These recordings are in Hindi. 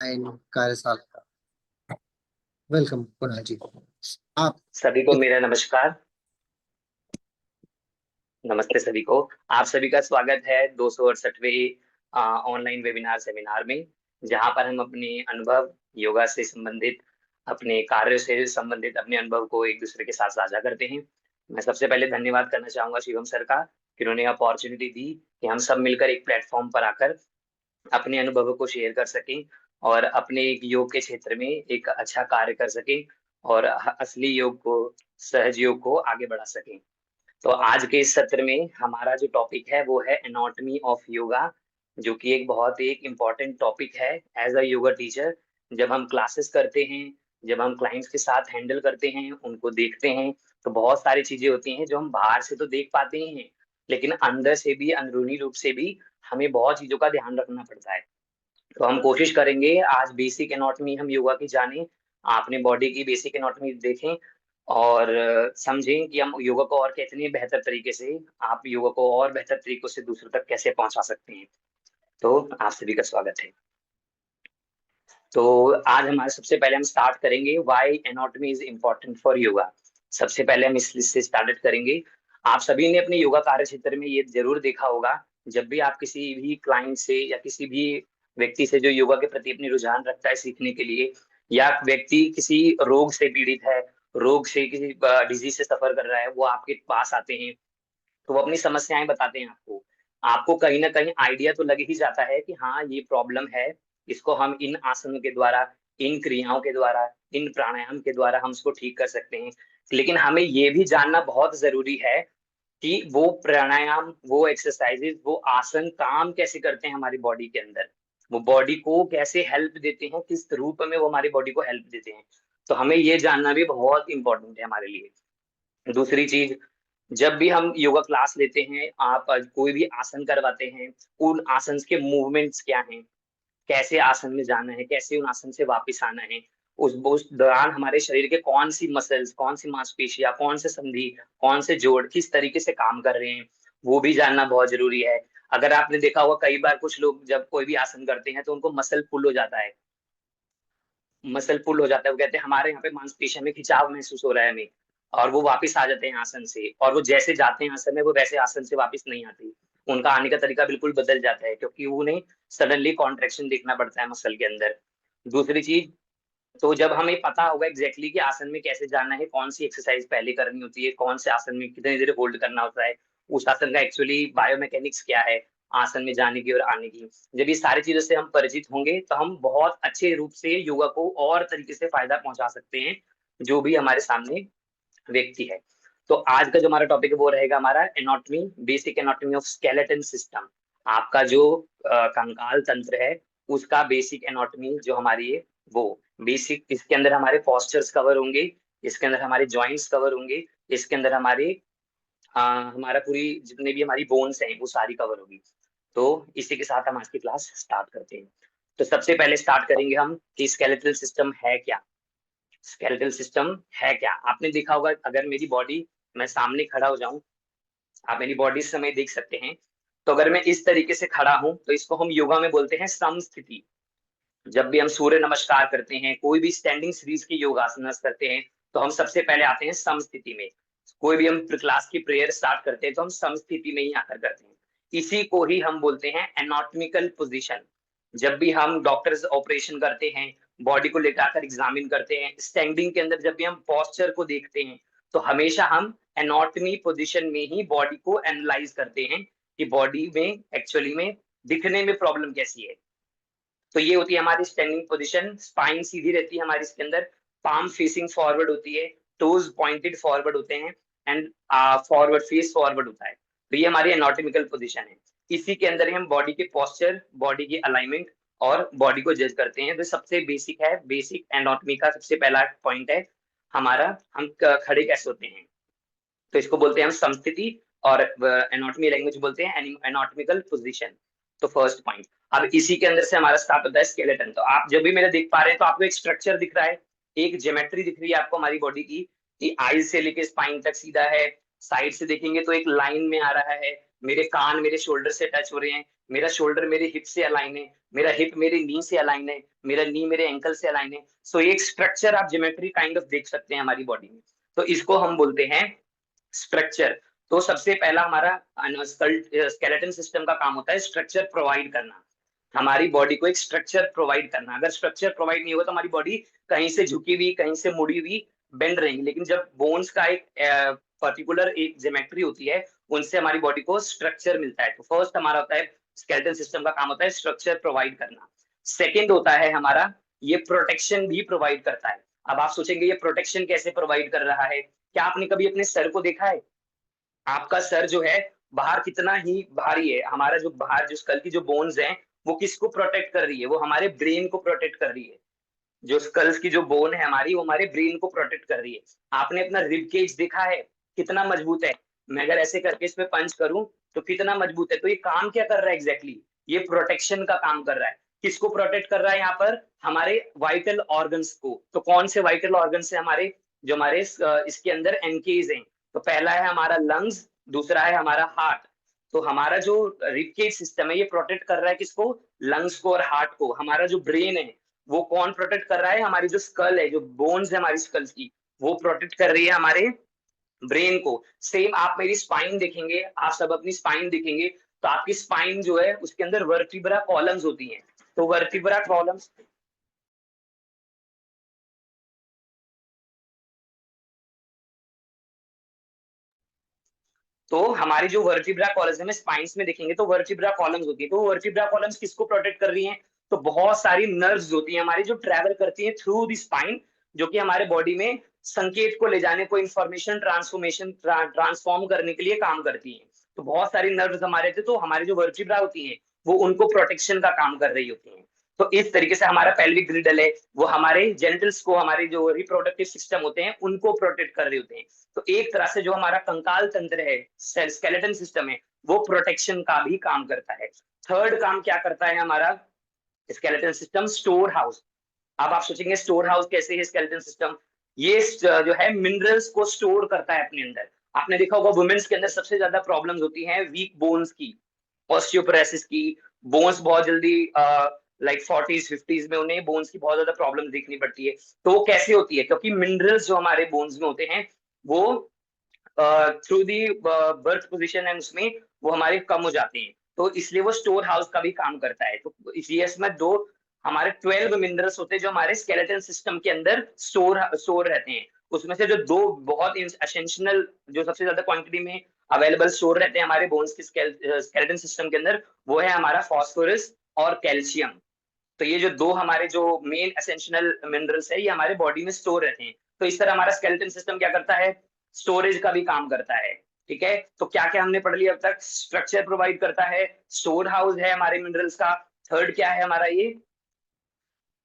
कार्यशाला। वेलकम कुणाल जी। आप सभी को मेरा नमस्कार। नमस्ते सभी को। आप सभी का स्वागत है 268वें ऑनलाइन वेबिनार सेमिनार में, जहां पर हम अपने अनुभव योगा से संबंधित, अपने कार्य से संबंधित अपने अनुभव को एक दूसरे के साथ साझा करते हैं। मैं सबसे पहले धन्यवाद करना चाहूंगा शिवम सर का, कि उन्होंने अपॉर्चुनिटी दी कि हम सब मिलकर एक प्लेटफॉर्म पर आकर अपने अनुभवों को शेयर कर सकें और अपने एक योग के क्षेत्र में एक अच्छा कार्य कर सकें और असली योग को, सहज योग को आगे बढ़ा सकें। तो आज के इस सत्र में हमारा जो टॉपिक है वो है एनाटॉमी ऑफ योगा, जो कि एक बहुत ही एक इम्पॉर्टेंट टॉपिक है। एज अ योगा टीचर जब हम क्लासेस करते हैं, जब हम क्लाइंट्स के साथ हैंडल करते हैं, उनको देखते हैं, तो बहुत सारी चीजें होती हैं जो हम बाहर से तो देख पाते ही हैं, लेकिन अंदर से भी, अंदरूनी रूप से भी हमें बहुत चीजों का ध्यान रखना पड़ता है। तो हम कोशिश करेंगे आज बेसिक एनाटॉमी हम योगा की जानें, आपने बॉडी की बेसिक एनाटॉमी देखें और समझें कि हम योगा को और कितने बेहतर तरीके से, आप योगा को और बेहतर तरीकों से दूसरों तक कैसे पहुंचा सकते हैं। तो आप सभी का स्वागत है। तो आज हमारे सबसे पहले हम स्टार्ट करेंगे why anatomy is important for yoga. सबसे पहले हम इस लिस्ट से स्टार्ट करेंगे। आप सभी ने अपने योगा कार्य क्षेत्र में ये जरूर देखा होगा, जब भी आप किसी भी क्लाइंट से या किसी भी व्यक्ति से जो योगा के प्रति अपनी रुझान रखता है सीखने के लिए, या व्यक्ति किसी रोग से पीड़ित है, रोग से किसी डिजीज से सफर कर रहा है, वो आपके पास आते हैं तो वो अपनी समस्याएं बताते हैं आपको। आपको कहीं ना कहीं आइडिया तो लग ही जाता है कि हाँ ये प्रॉब्लम है, इसको हम इन आसनों के द्वारा, इन क्रियाओं के द्वारा, इन प्राणायाम के द्वारा हम इसको ठीक कर सकते हैं। लेकिन हमें ये भी जानना बहुत जरूरी है कि वो प्राणायाम, वो एक्सरसाइजेज, वो आसन काम कैसे करते हैं हमारी बॉडी के अंदर, वो बॉडी को कैसे हेल्प देते हैं, किस रूप में वो हमारी बॉडी को हेल्प देते हैं। तो हमें ये जानना भी बहुत इंपॉर्टेंट है हमारे लिए। दूसरी चीज, जब भी हम योगा क्लास लेते हैं, आप कोई भी आसन करवाते हैं, उन आसन के मूवमेंट्स क्या हैं, कैसे आसन में जाना है, कैसे उन आसन से वापस आना है, उस दौरान हमारे शरीर के कौन सी मसल्स, कौन सी मांसपेशियां, कौन से संधि, कौन से जोड़ किस तरीके से काम कर रहे हैं, वो भी जानना बहुत जरूरी है। अगर आपने देखा होगा कई बार कुछ लोग जब कोई भी आसन करते हैं तो उनको मसल पुल हो जाता है, मसल पुल हो जाता है, वो कहते हैं हमारे यहाँ पे मांसपेशियों में खिंचाव महसूस हो रहा है हमें, और वो वापस आ जाते हैं आसन से, और वो जैसे जाते हैं आसन में वो वैसे आसन से वापस नहीं आते, उनका आने का तरीका बिल्कुल बदल जाता है, क्योंकि उन्हें सडनली कॉन्ट्रेक्शन देखना पड़ता है मसल के अंदर। दूसरी चीज, तो जब हमें पता होगा एग्जैक्टली कि आसन में कैसे जाना है, कौन सी एक्सरसाइज पहले करनी होती है, कौन से आसन में कितनी देर होल्ड करना होता है, उस आसन का एक्चुअली बायोमैकेनिक्स क्या है, आसन में जाने की और आने की, जब ये सारी चीजों से हम परिचित होंगे तो हम बहुत अच्छे रूप से योगा को और तरीके से फायदा पहुंचा सकते हैं जो भी हमारे सामने व्यक्ति है। तो आज का जो हमारा टॉपिक है वो रहेगा हमारा anatomy, basic anatomy of skeleton system. आपका जो कंकाल तंत्र है उसका बेसिक एनाटॉमी जो हमारी है वो बेसिक, इसके अंदर हमारे पॉस्चर्स कवर होंगे, इसके अंदर हमारे जॉइंट्स कवर होंगे, इसके अंदर हमारे हमारा पूरी जितने भी हमारी बोन्स हैं वो सारी कवर होगी। तो इसी के साथ हम आज की क्लास स्टार्ट करते हैं। तो सबसे पहले स्टार्ट करेंगे हम कि स्केलेटल सिस्टम है क्या। स्केलेटल सिस्टम है क्या, आपने देखा होगा, अगर मेरी बॉडी, मैं सामने खड़ा हो जाऊं, आप मेरी बॉडी इस समय देख सकते हैं, तो अगर मैं इस तरीके से खड़ा हूं तो इसको हम योगा में बोलते हैं समस्थिति। जब भी हम सूर्य नमस्कार करते हैं, कोई भी स्टैंडिंग सीरीज की योगासनास करते हैं, तो हम सबसे पहले आते हैं समस्थिति में। कोई भी हम क्लास की प्रेयर स्टार्ट करते हैं तो हम समस्थिति में ही आकर करते हैं। इसी को ही हम बोलते हैं एनाटॉमिकल पोजीशन। जब भी हम डॉक्टर्स ऑपरेशन करते हैं, बॉडी को लेकर आकर एग्जामिन करते हैं, स्टैंडिंग के अंदर जब भी हम पोस्चर को देखते हैं, तो हमेशा हम एनाटॉमी पोजीशन में ही बॉडी को एनालाइज करते हैं कि बॉडी में एक्चुअली में दिखने में प्रॉब्लम कैसी है। तो ये होती है हमारी स्टैंडिंग पोजीशन, स्पाइन सीधी रहती है हमारी, इसके अंदर पाम फेसिंग फॉरवर्ड होती है, टोज पॉइंटेड फॉरवर्ड होते हैं, एंड फॉरवर्ड फेस फॉरवर्ड होता है। तो ये हमारी एनाटॉमिकल पोजीशन है। इसी के अंदर ही हम बॉडी के पोस्चर, बॉडी की अलाइनमेंट और बॉडी को जज करते हैं। तो सबसे बेसिक है, बेसिक एनाटॉमी का सबसे पहला पॉइंट है हमारा, हम खड़े कैसे होते हैं। तो इसको बोलते हैं हम समस्थिति, और एनाटॉमी लैंग्वेज बोलते हैं एनाटॉमिकल पोजीशन। तो फर्स्ट पॉइंट। अब इसी के अंदर से हमारा स्टार्ट होता है स्केलेटन। तो आप जब भी मेरे देख पा रहे हैं तो आपको एक स्ट्रक्चर दिख रहा है, एक ज्योमेट्री दिख रही है आपको हमारी बॉडी की, कि आईज से लेके स्पाइन तक सीधा है, साइड से देखेंगे तो एक लाइन में आ रहा है, मेरे कान मेरे शोल्डर से टच हो रहे हैं, मेरा शोल्डर मेरे हिप से अलाइन है, मेरा हिप मेरे नी से अलाइन है, मेरा नी मेरे एंकल से अलाइन है। सो एक स्ट्रक्चर आप ज्योमेट्री काइंड ऑफ देख सकते हैं हमारी बॉडी में, तो इसको हम बोलते हैं स्ट्रक्चर। तो सबसे पहला हमारा स्केलेटन सिस्टम का काम होता है स्ट्रक्चर प्रोवाइड करना, हमारी बॉडी को एक स्ट्रक्चर प्रोवाइड करना। अगर स्ट्रक्चर प्रोवाइड नहीं होगा तो हमारी बॉडी कहीं से झुकी हुई, कहीं से मुड़ी हुई, बेंड रहेंगी। लेकिन जब बोन्स का एक पर्टिकुलर एक ज्योमेट्री होती है, उनसे हमारी बॉडी को स्ट्रक्चर मिलता है। तो फर्स्ट हमारा होता है स्केलेटन सिस्टम का काम होता है स्ट्रक्चर प्रोवाइड करना। सेकेंड होता है हमारा ये प्रोटेक्शन भी प्रोवाइड करता है। अब आप सोचेंगे ये प्रोटेक्शन कैसे प्रोवाइड कर रहा है? क्या आपने कभी अपने सर को देखा है? आपका सर जो है बाहर कितना ही भारी है, हमारा जो बाहर जो स्कल की जो बोन्स हैं वो किसको प्रोटेक्ट कर रही है? वो हमारे ब्रेन को प्रोटेक्ट कर रही है। जो स्कल्स की जो बोन है हमारी, वो हमारे ब्रेन को प्रोटेक्ट कर रही है। आपने अपना रिब केज देखा है कितना मजबूत है? मैं अगर ऐसे करके इस पे पंच करूं तो कितना मजबूत है। तो ये काम क्या कर रहा है एग्जैक्टली? ये प्रोटेक्शन का काम कर रहा है। किसको प्रोटेक्ट कर रहा है यहाँ पर? हमारे वाइटल ऑर्गन्स को। तो कौन से वाइटल ऑर्गन्स है हमारे? जो हमारे इसके अंदर एनकेज हैं। तो पहला है हमारा लंग्स, दूसरा है हमारा हार्ट। तो हमारा जो रिब केज सिस्टम है ये प्रोटेक्ट कर रहा है किसको? लंग्स को और हार्ट को। हमारा जो ब्रेन है वो कौन प्रोटेक्ट कर रहा है? हमारी जो स्कल है, जो बोन्स है हमारी स्कल की, वो प्रोटेक्ट कर रही है हमारे ब्रेन को। सेम आप मेरी स्पाइन देखेंगे, आप सब अपनी स्पाइन देखेंगे, तो आपकी स्पाइन जो है उसके अंदर वर्टिब्रा कॉलम्स होती हैं। तो वर्टिब्रा कॉलम्स, तो हमारी जो वर्टिब्रा कॉलम्स है, स्पाइंस में देखेंगे तो वर्टिब्रा कॉलम्स होती है। तो वर्टिब्रा कॉलम्स किसको प्रोटेक्ट कर रही हैं? तो बहुत सारी नर्व्स होती हैं हमारी जो ट्रैवल करती हैं थ्रू द स्पाइन, जो कि हमारे बॉडी में संकेत को ले जाने को, इंफॉर्मेशन ट्रांसफॉर्मेशन ट्रांसफॉर्म करने के लिए काम करती हैं। तो बहुत सारी नर्व्स हमारे थे, तो हमारी जो वर्टिब्रा होती हैं वो उनको प्रोटेक्शन का काम कर रही होती हैं। तो इस तरीके से हमारा पेल्विक ग्रिडल है वो हमारे जेनिटल्स को, हमारे जो रिप्रोडक्टिव सिस्टम होते हैं उनको प्रोटेक्ट कर रहे होते हैं। तो एक तरह से जो हमारा कंकाल तंत्र है, स्केलेटन सिस्टम है, वो प्रोटेक्शन का भी काम करता है। थर्ड काम क्या करता है हमारा स्केलेटन सिस्टम? Store house. अब आप सोचेंगे स्टोर हाउस कैसे है स्केलेटन सिस्टम? ये जो है मिनरल्स को स्टोर करता है अपने अंदर। आपने देखा होगा वुमेन्स के अंदर सबसे ज्यादा प्रॉब्लम्स होती हैं वीक बोन्स की, ऑस्टियोपोरोसिस की। बोन्स बहुत जल्दी लाइक 40s 50s में उन्हें बोन्स की बहुत ज्यादा प्रॉब्लम देखनी पड़ती है। तो वो कैसे होती है? क्योंकि मिनरल्स जो हमारे बोन्स में होते हैं वो through the birth position and उसमें वो हमारे कम हो जाते हैं। तो इसलिए वो स्टोर हाउस का भी काम करता है। तो इसलिए इसमें दो हमारे 12 मिनरल्स होते हैं जो हमारे स्केलेटन सिस्टम के अंदर स्टोर रहते हैं। उसमें से जो दो बहुत एसेंशियल, जो सबसे ज्यादा क्वांटिटी में अवेलेबल स्टोर रहते हैं हमारे बोन्स के स्केलेटन सिस्टम के अंदर, वो है हमारा फॉस्फोरस और कैल्शियम। तो ये जो दो हमारे जो मेन एसेंशियल मिनरल्स है ये हमारे बॉडी में स्टोर रहते हैं। तो इस तरह हमारा स्केलेटन सिस्टम क्या करता है? स्टोरेज का भी काम करता है। ठीक है, तो क्या क्या हमने पढ़ लिया अब तक? स्ट्रक्चर प्रोवाइड करता है, स्टोर हाउस है हमारे मिनरल्स का। थर्ड क्या है हमारा? ये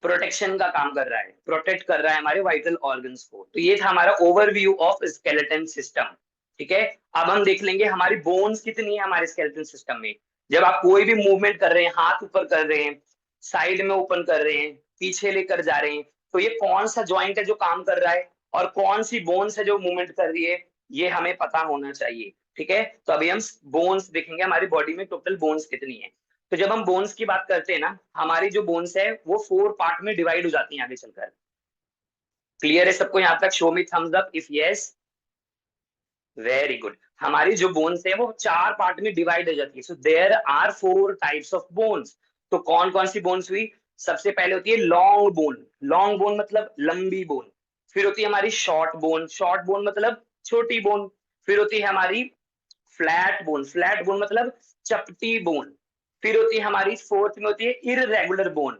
प्रोटेक्शन का काम कर रहा है, प्रोटेक्ट कर रहा है हमारे वाइटल ऑर्गन्स को। तो ये था हमारा ओवरव्यू ऑफ स्केलेटन सिस्टम। ठीक है, अब हम देख लेंगे हमारी बोन्स कितनी है हमारे स्केलेटन सिस्टम में। जब आप कोई भी मूवमेंट कर रहे हैं, हाथ ऊपर कर रहे हैं, साइड में ओपन कर रहे हैं, पीछे लेकर जा रहे हैं, तो ये कौन सा ज्वाइंट है जो काम कर रहा है और कौन सी बोन्स है जो मूवमेंट कर रही है, ये हमें पता होना चाहिए। ठीक है, तो अभी हम बोन्स देखेंगे हमारी बॉडी में टोटल बोन्स कितनी है। तो जब हम बोन्स की बात करते हैं ना, हमारी जो बोन्स है वो 4 पार्ट में डिवाइड हो जाती हैं आगे चलकर। क्लियर है सबको यहाँ तक? Show me thumbs up if yes. Very good. हमारी जो बोन्स है वो 4 पार्ट में डिवाइड हो जाती है। So there are 4 types of bones. तो कौन कौन सी बोन्स हुई? सबसे पहले होती है लॉन्ग बोन। लॉन्ग बोन मतलब लंबी बोन। फिर होती है हमारी शॉर्ट बोन। शॉर्ट बोन मतलब छोटी बोन। फिर होती है हमारी फ्लैट बोन। फ्लैट बोन मतलब चपटी बोन। फिर होती है हमारी फोर्थ में होती है इररेगुलर बोन।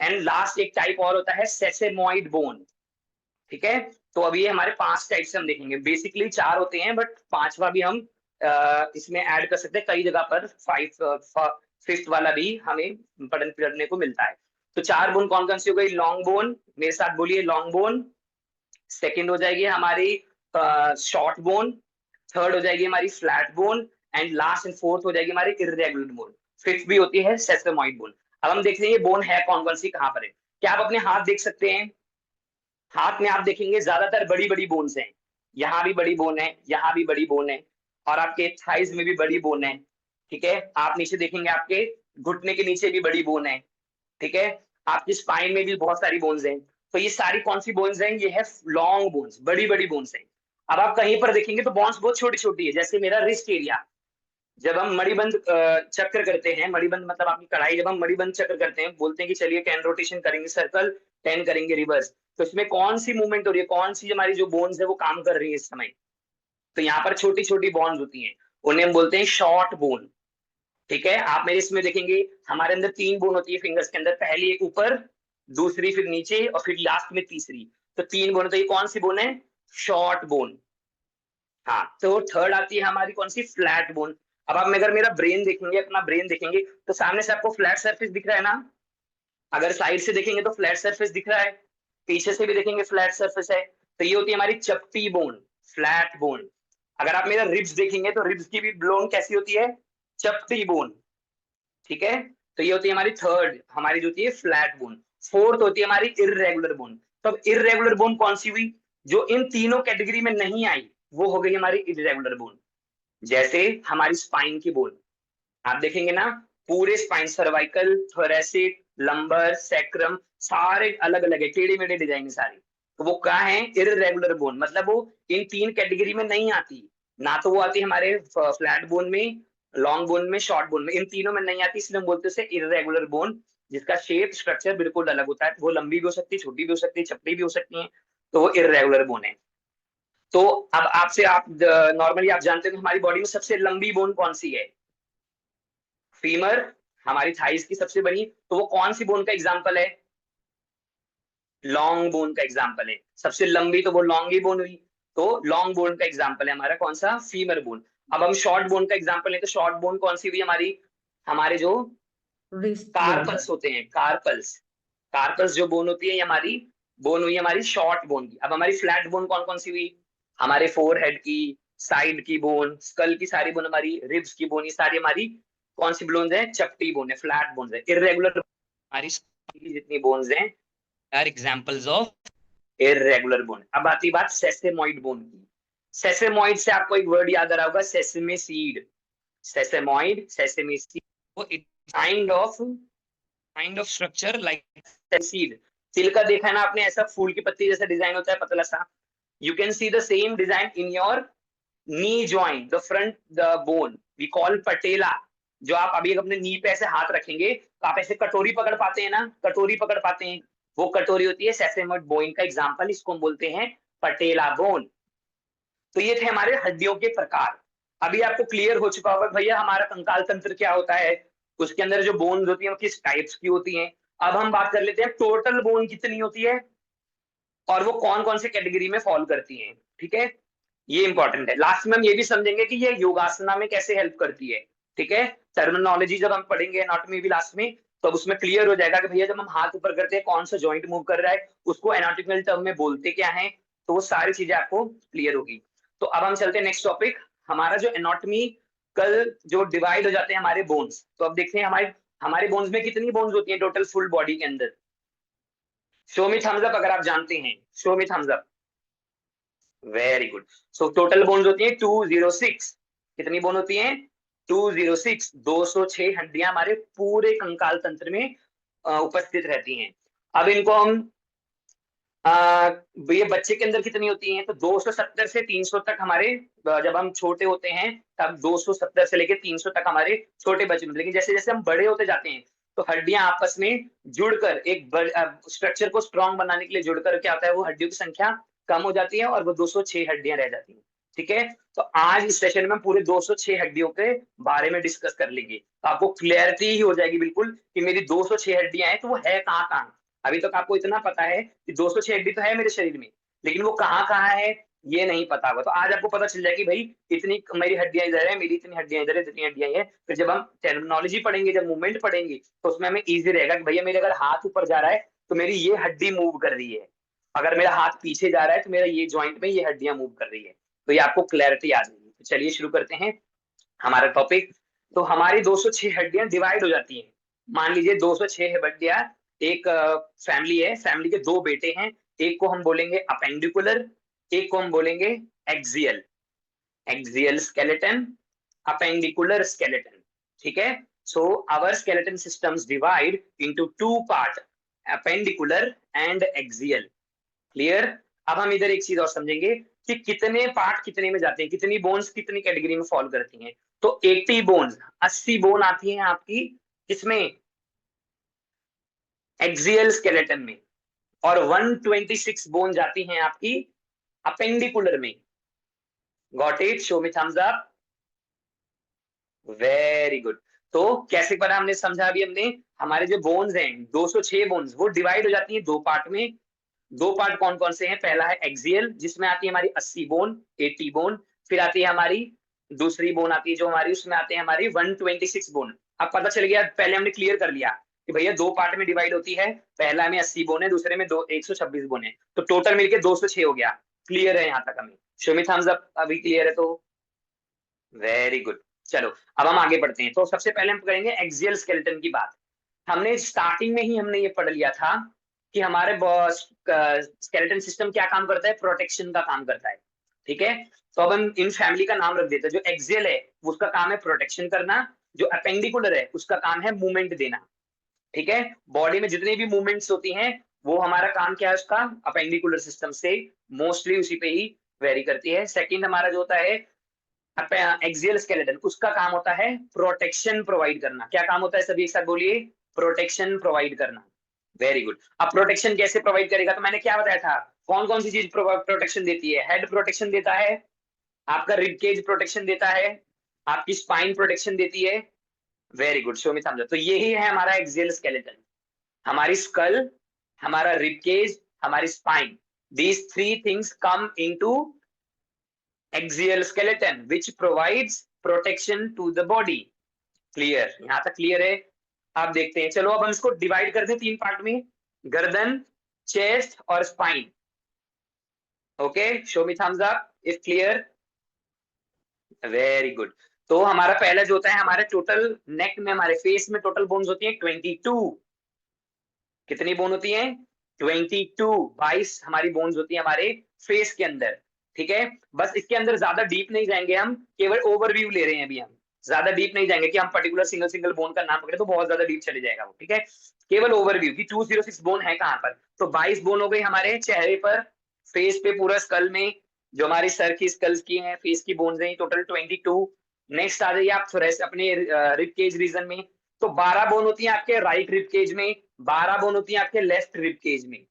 एंड लास्ट एक टाइप और होता है सेसेमोइड बोन। ठीक है, तो अभी ये हमारे 5 टाइप से हम देखेंगे। बेसिकली 4 होते हैं बट पांचवा भी हम इसमें ऐड कर सकते हैं कई जगह पर। फिफ्थ वाला भी हमें पढ़ने को मिलता है। तो 4 बोन कौन कौन सी हो गई? लॉन्ग बोन, मेरे साथ बोलिए लॉन्ग बोन। सेकेंड हो जाएगी हमारी शॉर्ट बोन। थर्ड हो जाएगी हमारी flat bone. And last and fourth हो जाएगी हमारी इररेगुलर बोन। फिफ्थ भी होती है सेसेमोइड बोन। अब हम देखते हैं ये बोन है कौन कौन सी, कहां पर है। क्या आप अपने हाथ देख सकते हैं? हाथ में आप देखेंगे ज्यादातर बड़ी बड़ी बोन्स हैं। यहाँ भी बड़ी बोन है, यहाँ भी बड़ी बोन है, और आपके थाइज में भी बड़ी बोन है। ठीक है, आप नीचे देखेंगे आपके घुटने के नीचे भी बड़ी बोन है, ठीक है, आपकी स्पाइन में भी बहुत सारी बोन्स हैं। तो ये सारी कौन सी बोन्स हैं? ये है लॉन्ग बोन्स, बड़ी बड़ी बोन्स हैं। अब आप कहीं पर देखेंगे तो बोन्स बहुत छोटी छोटी है, जैसे मेरा रिस्ट एरिया, जब हम मणिबंध चक्र करते हैं, मणिबंध मतलब आपकी कढ़ाई, जब हम मणिबंध चक्र करते हैं, बोलते हैं कि चलिए 10 रोटेशन करेंगे सर्कल, 10 करेंगे रिवर्स, तो इसमें कौन सी मूवमेंट हो रही है, कौन सी हमारी जो बोन्स है वो काम कर रही है इस समय? तो यहाँ पर छोटी छोटी बोन्स होती हैं, उन्हें हम बोलते हैं शॉर्ट बोन। ठीक है, आप मेरे इसमें देखेंगे हमारे अंदर 3 बोन होती है फिंगर्स के अंदर, पहली एक ऊपर, दूसरी फिर नीचे, और फिर लास्ट में तीसरी। तो 3 बोन, तो ये कौन सी बोन है? Short bone. हाँ, तो थर्ड आती है हमारी कौन सी? Flat bone. अब आप अगर मेरा ब्रेन देखेंगे, अपना ब्रेन देखेंगे, तो सामने से आपको फ्लैट सरफेस दिख रहा है ना? अगर साइड से देखेंगे तो फ्लैट सरफेस दिख रहा है, पीछे से भी देखेंगे फ्लैट सरफेस है, तो ये होती है हमारी चपटी बोन, फ्लैट बोन। अगर आप मेरा रिब्स देखेंगे तो रिब्स की भी बोन कैसी होती है? चपटी बोन। ठीक है, तो ये होती है हमारी थर्ड, हमारी जो होती है फ्लैट बोन। फोर्थ होती है हमारी इररेगुलर बोन। तो अब इररेगुलर बोन कौन सी हुई? जो इन तीनों कैटेगरी में नहीं आई, वो हो गई हमारी इररेगुलर बोन। जैसे हमारी स्पाइन की बोन, आप देखेंगे ना, पूरे spine, cervical, thoracic, lumbar, sacrum, सारे अलग अलग है, टेढ़े मेढ़े डिजाइन सारे, तो वो क्या है? इररेगुलर बोन, मतलब वो इन 3 कैटेगरी में नहीं आती। ना तो वो आती हमारे फ्लैट बोन में, लॉन्ग बोन में, शॉर्ट बोन में, इन तीनों में नहीं आती, इसलिए हम बोलते हैं इररेगुलर बोन, जिसका शेप स्ट्रक्चर बिल्कुल अलग होता है। वो लंबी भी हो सकती है, छोटी भी हो सकती है, चपटी भी हो सकती है, तो वो इररेगुलर बोन है। तो अब आपसे, आप नॉर्मली आप जानते हो कि हमारी बॉडी में सबसे लंबी बोन कौन सी है? फीमर, हमारी थाइस की सबसे बड़ी, तो वो कौन सी बोन का एग्जांपल है? लॉन्ग बोन का एग्जांपल है। सबसे लंबी तो वो लॉन्ग ही बोन हुई, तो लॉन्ग बोन का एग्जांपल है हमारा कौन सा? Femur bone. अब हम शॉर्ट बोन का एग्जांपल है, तो शॉर्ट बोन कौन सी हुई हमारी? हमारे जो रिस्ट बोन। कार्पल्स होते हैं, कार्पल्स, कार्पल्स जो बोन होती है, ये हमारी बोन हुई हमारी शॉर्ट बोन की। अब हमारी फ्लैट बोन कौन कौन सी हुई? हमारे फोरहेड की, साइड की बोन, स्कल की सारी बोन, हमारी रिब्स की बोन, ये सारी हमारी कौन सी बोन्स है? चपटी बोन है, फ्लैट बोन्स है। इररेगुलर हमारी की जितनी बोन्स हैं are examples of irregular bone. अब आती बात सेसेमॉइड बोन की। सेसेमॉइड से आपको एक वर्ड याद आ रहा होगा, सेसमे सीड। सेसेमॉइड, सेसमे सीड, वो kind of structure like seed. तिल का देखा है ना आपने, ऐसा फूल की पत्ती जैसा डिजाइन होता है, पतला सा। You can see the same design in your knee joint, the front the bone we call patella. जो आप अभी अपने नी पे ऐसे हाथ रखेंगे तो आप ऐसे कटोरी पकड़ पाते हैं ना, कटोरी पकड़ पाते हैं, वो कटोरी होती है सेसेमॉइड बोन का एग्जांपल, इसको हम बोलते हैं पटेला बोन। तो ये थे हमारे हड्डियों के प्रकार। अभी आपको क्लियर हो चुका होगा भैया हमारा कंकाल तंत्र क्या होता है, उसके अंदर जो बोन्स होती हैं वो किस टाइप्स की होती हैं। अब हम बात कर लेते हैं टोटल बोन कितनी होती है और वो कौन कौन से कैटेगरी में फॉल करती हैं। ठीक है, ये इंपॉर्टेंट है। लास्ट में हम ये भी समझेंगे कि ये योगासना में कैसे हेल्प करती है। ठीक है, टर्मिनोलॉजी जब हम पढ़ेंगे एनाटॉमी भी लास्ट में, तो उसमें क्लियर हो जाएगा कि भैया जब हम हाथ ऊपर करते हैं कौन सा जॉइंट मूव कर रहा है, उसको एनाटॉमिकल टर्म में बोलते क्या है, तो वो सारी चीजें आपको क्लियर होगी। तो अब हम चलते हैं नेक्स्ट टॉपिक, हमारा जो एनाटॉमी कल जो डिवाइड हो जाते हैं हमारे बोन्स। तो अब देखते हैं हमारे हमारे बोन्स में कितनी बोन्स होती है टोटल फुल बॉडी के अंदर। शो मी थम्स अप अगर आप जानते हैं, show me thumbs up. Very good. So total bones होती है 206। कितनी बोन होती है? 206, 206 हड्डियां हमारे पूरे कंकाल तंत्र में उपस्थित रहती हैं। अब इनको हम ये बच्चे के अंदर कितनी होती हैं? तो 270 से 300 तक हमारे, जब हम छोटे होते हैं तब 270 से लेके 300 तक हमारे छोटे बच्चे में, लेकिन जैसे जैसे हम बड़े होते जाते हैं तो हड्डियां आपस में जुड़कर एक स्ट्रक्चर को स्ट्रॉन्ग बनाने के लिए जुड़कर क्या होता है, वो हड्डियों की संख्या कम हो जाती है और वो 206 हड्डियां रह जाती हैं। ठीक है, तो आज इस सेशन में हम पूरे 206 हड्डियों के बारे में डिस्कस कर लेंगे, तो आपको क्लैरिटी ही हो जाएगी बिल्कुल कि मेरी 206 हड्डियां हैं, तो वो है कहाँ कहाँ। अभी तक आपको इतना पता है कि 206 हड्डी तो है मेरे शरीर में, लेकिन वो कहाँ कहाँ है ये नहीं पता होगा। तो आज आपको पता चल जाएगा कि भाई इतनी मेरी हड्डियां इधर है, मेरी इतनी हड्डियां इधर है, इतनी हड्डियां है। फिर जब हम टर्मिनोलॉजी पढ़ेंगे, जब मूवमेंट पढ़ेंगे, तो उसमें हमें इजी रहेगा कि भैया मेरे अगर हाथ ऊपर जा रहा है तो मेरी ये हड्डी मूव कर रही है, अगर मेरा हाथ पीछे जा रहा है तो मेरा ये जॉइंट में ये हड्डियां मूव कर रही है। तो ये आपको क्लैरिटी आ जाएगी। तो चलिए शुरू करते हैं हमारा टॉपिक। तो हमारी 206 हड्डियां डिवाइड हो जाती हैं। मान लीजिए 206 हड्डियां, एक फैमिली है, फैमिली के 2 बेटे हैं, एक को हम बोलेंगे अपेंडिकुलर, एक को हम बोलेंगे axial. Axial skeleton, appendicular skeleton. ठीक है। So our skeleton systems divide into two part, appendicular and axial. Clear. अब हम इधर एक चीज और समझेंगे कि कितने पार्ट कितने में जाते हैं, कितनी बोन्स कितनी कैटेगरी में फॉलो करती हैं। तो 80 बोन्स, 80 बोन आती हैं आपकी किसमें, एक्सियल स्केलेटन में, और 126 बोन जाती हैं आपकी अपेंडिकुलर में। Got it, show me thumbs up. Very good. तो कैसे पढ़ा हमने, समझा अभी हमने। हमारे जो बोन्स हैं 206 बोन्स, वो डिवाइड हो जाती हैं दो पार्ट में। दो पार्ट कौन कौन से हैं, पहला है एक्सियल जिसमें आती है हमारी 80 बोन, 80 बोन। फिर आती है हमारी दूसरी बोन आती है जो हमारी, उसमें आते हैं हमारी 126 बोन। अब पता चल गया, पहले हमने क्लियर कर लिया कि भैया दो पार्ट में डिवाइड होती है, पहला में 80 बोन है, दूसरे में 126 बोन है, तो टोटल मिलके 206 हो गया। क्लियर है यहाँ तक हमें, शो मी थम्स अप अभी क्लियर है तो। Very good. चलो अब हम आगे बढ़ते हैं। तो सबसे पहले हम करेंगे एक्सियल स्केलेटन की बात। हमने स्टार्टिंग में ही हमने ये पढ़ लिया था कि हमारे स्केलेटन सिस्टम क्या काम करता है, प्रोटेक्शन का काम करता है। ठीक है। तो अब हम इन फैमिली का नाम रख देते हैं। जो एक्सियल है उसका काम है प्रोटेक्शन करना, जो अपेंडिकुलर है उसका काम है मूवमेंट देना। ठीक है। बॉडी में जितनी भी मूवमेंट्स होती हैं वो हमारा काम क्या है उसका, अपेंडिकुलर सिस्टम से मोस्टली उसी पे ही वेरी करती है। सेकंड हमारा जो होता है एक्सियल स्केलेटन, उसका काम होता है प्रोटेक्शन प्रोवाइड करना। क्या काम होता है सभी एक साथ बोलिए, प्रोटेक्शन प्रोवाइड करना। Very good. अब प्रोटेक्शन कैसे प्रोवाइड करेगा, तो मैंने क्या बताया था, कौन कौन सी चीज प्रोटेक्शन देती है। हेड प्रोटेक्शन देता है, आपका रिब केज प्रोटेक्शन देता है, आपकी स्पाइन प्रोटेक्शन देती है। Very good, show me thumbs up. तो यही है हमारा एक्सियल स्केलेटन, हमारी स्कल, हमारा रिब केज, हमारी spine. These three things come into axial skeleton which provides protection to the body। Clear, यहां तक क्लियर है। आप देखते हैं, चलो अब हम इसको डिवाइड करते हैं तीन पार्ट में, गर्दन, चेस्ट और spine. Okay, show me thumbs up if clear. Very good. तो हमारा पहला जो होता है, हमारे टोटल नेक में, हमारे फेस में टोटल बोन्स होती है 22। कितनी बोन होती है, 22, 22 हमारी बोन्स होती है हमारे फेस के अंदर। ठीक है। बस इसके अंदर ज्यादा डीप नहीं जाएंगे हम, केवल ओवरव्यू ले रहे हैं अभी हम। ज्यादा डीप नहीं जाएंगे कि हम पर्टिकुलर सिंगल सिंगल बोन का नाम पकड़े तो बहुत ज्यादा डीप चले जाएगा वो। ठीक है। केवल ओवरव्यू की 206 बोन है कहां पर। तो 22 बोन हो गई हमारे चेहरे पर, फेस पे, पूरा स्कल में। जो हमारी सर की, स्कल्स की है, फेस की बोन्स है टोटल 22। नेक्स्ट आ जाइए आप थोड़े से अपने रिब केज रीजन में। तो 12 बोन होती है आपके राइट रिब केज में, 12 बोन होती है आपके लेफ्ट रिब केज में।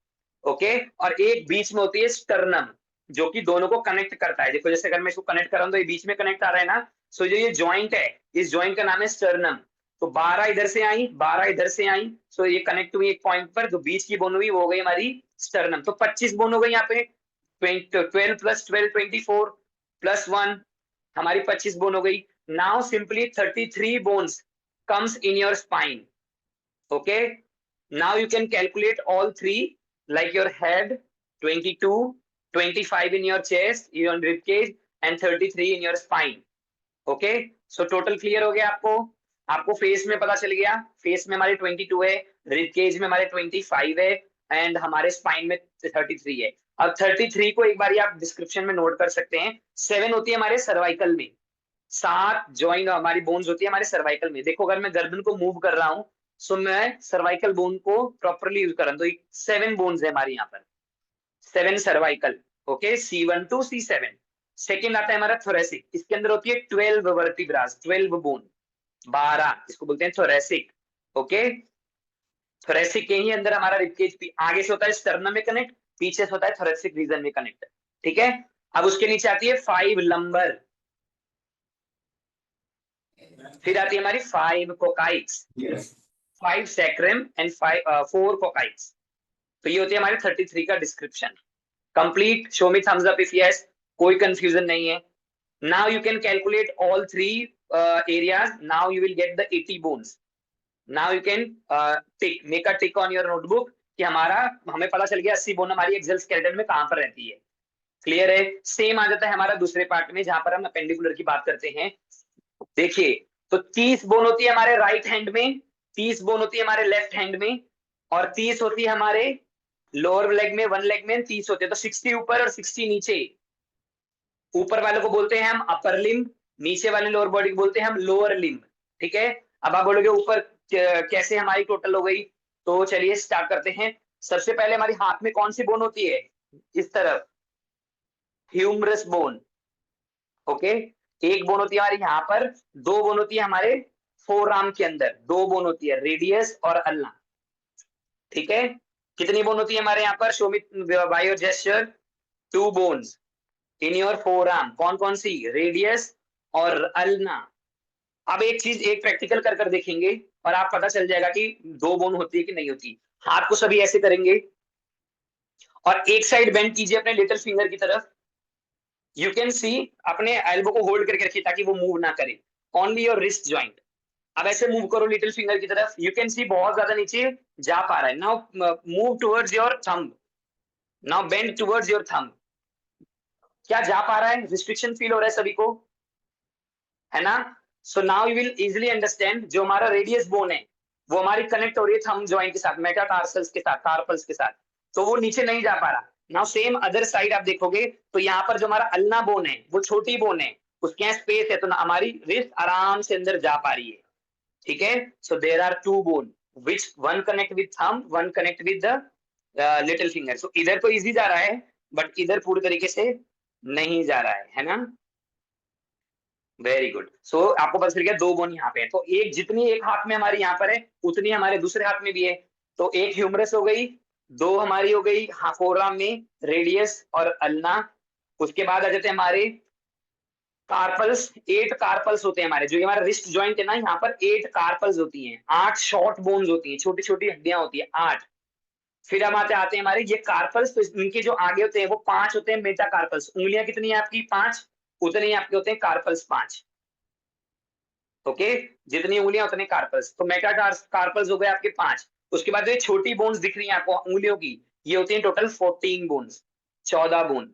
ओके। और एक बीच में होती है स्टर्नम, जो कि दोनों को कनेक्ट करता है। देखो जैसे अगर मैं इसको कनेक्ट कर रहा हूं तो ये बीच में कनेक्ट आ रहा है ना। सो जो ये जॉइंट है, इस जॉइंट का नाम है स्टर्नम। तो 12 इधर से आई, 12 इधर से आई, सो ये कनेक्ट हुई एक पॉइंट पर, जो बीच की बोन हुई वो हो गई हमारी स्टर्नम। तो 25 बोन हो गई यहाँ पे। 12 प्लस 12 24 प्लस 1 हमारी 25 बोन हो गई। Now simply 33 bones comes in your spine। okay, now you can calculate all three, like your head 22, 25 in your chest, your rib cage, and 33 in your spine। okay, so total clear हो गया आपको। आपको फेस में पता चल गया, फेस में हमारे 22 है, रिब केज में हमारे 25 है, एंड हमारे स्पाइन में 33 है। अब 33 को एक बार आप डिस्क्रिप्शन में नोट कर सकते हैं। 7 होती है हमारे सर्वाइकल में, 7 ज्वाइन हमारी बोन्स होती है हमारे सर्वाइकल में। देखो अगर मैं गर्दन को मूव कर रहा हूं, सो मैं सर्वाइकल बोन को प्रॉपरली यूज कर रहा हूं, तो 7 बोन्स है हमारी यहाँ पर, 7 cervical. Okay, C1 to C7। Second आता है हमारा थोरेसिक, इसके अंदर होती है 12 वर्टिब्रास, 12 बोन, 12, इसको बोलते हैं थोरेसिक। ओके, थोरेसिक के ही अंदर हमारा रिबकेज आगे से होता है स्टर्नम में कनेक्ट, पीछे से होता है थोरेसिक रीजन में कनेक्ट। ठीक है। अब उसके नीचे आती है 5 लंबर, फिर आती है हमारी 5 कोकाइट्स, 5 सैक्रम एंड 4 कोकाइट्स। तो ये होती है हमारी 33 का description complete. Show me thumbs up if yes, कोई कंफ्यूजन नहीं है। Now you can calculate all three areas, now you will get the 80 bones. Now you can tick, make a tick on your notebook कि हमें पता चल गया 80 बोन हमारी एक्सियल स्केलेटन में कहां पर रहती है। क्लियर है। सेम आ जाता है हमारा दूसरे पार्ट में, जहां पर हम अपेंडिकुलर की बात करते हैं। देखिए, तो 30 बोन होती है हमारे राइट हैंड में, 30 बोन होती है हमारे लेफ्ट हैंड में, और 30 होती है हमारे लोअर लेग में, 1 लेग में 30 होते हैं। तो 60 ऊपर और 60 नीचे। ऊपर वाले को बोलते हैं हम अपर लिम्ब, नीचे वाले लोअर बॉडी को बोलते हैं हम लोअर लिम्ब। ठीक है। अब आप बोलोगे ऊपर कैसे हमारी टोटल हो गई, तो चलिए स्टार्ट करते हैं। सबसे पहले हमारी हाथ में कौन सी बोन होती है, इस तरफ ह्यूमरस बोन, ओके। एक बोन होती है हमारी यहाँ पर, दो बोन होती है हमारे फोर आर्म के अंदर, दो बोन होती है रेडियस और अल्ना, ठीक है। कितनी बोन होती है हमारे यहाँ पर, show me by your gesture, two bones in your forearm, कौन कौन सी, रेडियस और अल्ना। अब एक चीज एक प्रैक्टिकल कर कर देखेंगे और आप पता चल जाएगा कि दो बोन होती है कि नहीं होती। हाथ को सभी ऐसे करेंगे और एक साइड बेंड कीजिए अपने लिटिल फिंगर की तरफ, यू कैन सी, अपने एल्बो को होल्ड करके रखिए ताकि वो मूव ना करे, ओनली योर रिस्ट ज्वाइंट। अब ऐसे मूव करो लिटिल फिंगर की तरफ, यू कैन सी बहुत ज्यादा नीचे जा पा रहा है। Now move towards your thumb, now bend towards your thumb. क्या जा पा रहा है, रिस्ट्रिक्शन फील हो रहा है सभी को, है ना। So now you will easily understand, जो हमारा रेडियस बोन है वो हमारी कनेक्ट हो रही है थंब जॉइंट के साथ, मेटाटार्सल्स के साथ, कार्पल्स के साथ, तो वो नीचे नहीं जा पा रहा। नाउ सेम अदर साइड आप देखोगे तो यहाँ पर जो हमारा अल्ना बोन है वो छोटी बोन है, उसके यहाँ स्पेस है, तो हमारी रिस्ट आराम से अंदर जा पा रही है, ठीक है। So there are two bone which one connect with thumb, one connect with the little finger. सो इधर तो इजी जा रहा है बट इधर पूरी तरीके से नहीं जा रहा है ना। Very good. सो आपको पता चल गया दो बोन यहाँ पे है, तो एक जितनी एक हाथ में हमारी यहाँ पर है उतनी हमारे दूसरे हाथ में भी है। तो एक ह्यूमरस हो गई, दो हमारी हो गई फोरआर्म में रेडियस और अल्ना। उसके बाद आ जाते हैं हमारे कार्पल्स, 8 कार्पल्स होते हैं हमारे, जो हमारा रिस्ट जॉइंट है ना, यहाँ पर 8 कार्पल्स होती हैं, 8 शॉर्ट बोन्स होती हैं, छोटी छोटी हड्डियां होती है 8। फिर हम आते हैं हमारे ये कार्पल्स, तो इनके जो आगे होते हैं वो 5 होते हैं मेटा कार्पल्स। उंगलियां कितनी है आपकी, 5, उतने ही आपके होते हैं कार्पल्स 5, ओके। जितनी उंगलियां उतने कार्पल्स, तो मेटाटार्स कार्पल्स हो गए आपके 5। उसके बाद जो छोटी बोन्स दिख रही हैं आपको उंगलियों की, ये होती हैं टोटल 14 बोन्स, 14 बोन,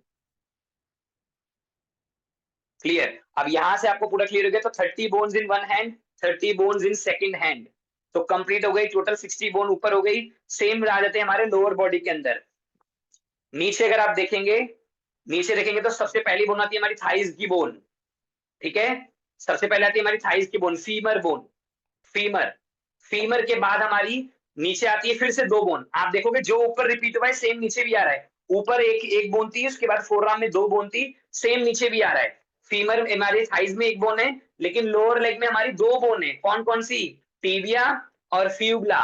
क्लियर। अब यहां से आपको पूरा क्लियर हो गया, तो 30 bones in one hand, 30 bones in second hand, तो कंप्लीट हो गई टोटल 60 बोन ऊपर हो गई। सेम आ जाते हैं हमारे लोअर बॉडी के अंदर। नीचे अगर आप देखेंगे, नीचे देखेंगे तो सबसे पहली बोन आती है हमारी थाइज की बोन, ठीक है। सबसे पहले आती है हमारी थाइज की bone, femur bone, femur. Femur के बाद हमारी नीचे आती है फिर से दो बोन, आप देखोगे जो ऊपर रिपीट हुआ है सेम नीचे भी आ रहा है। ऊपर एक बोन थी, उसके बाद फोरआर्म में दो बोन थी, सेम नीचे भी आ रहा है। फीमर हमारे थाइज में एक बोन है, लेकिन लोअर लेग में हमारी दो बोन है, कौन कौन सी, टीबिया और फ्यूबुला,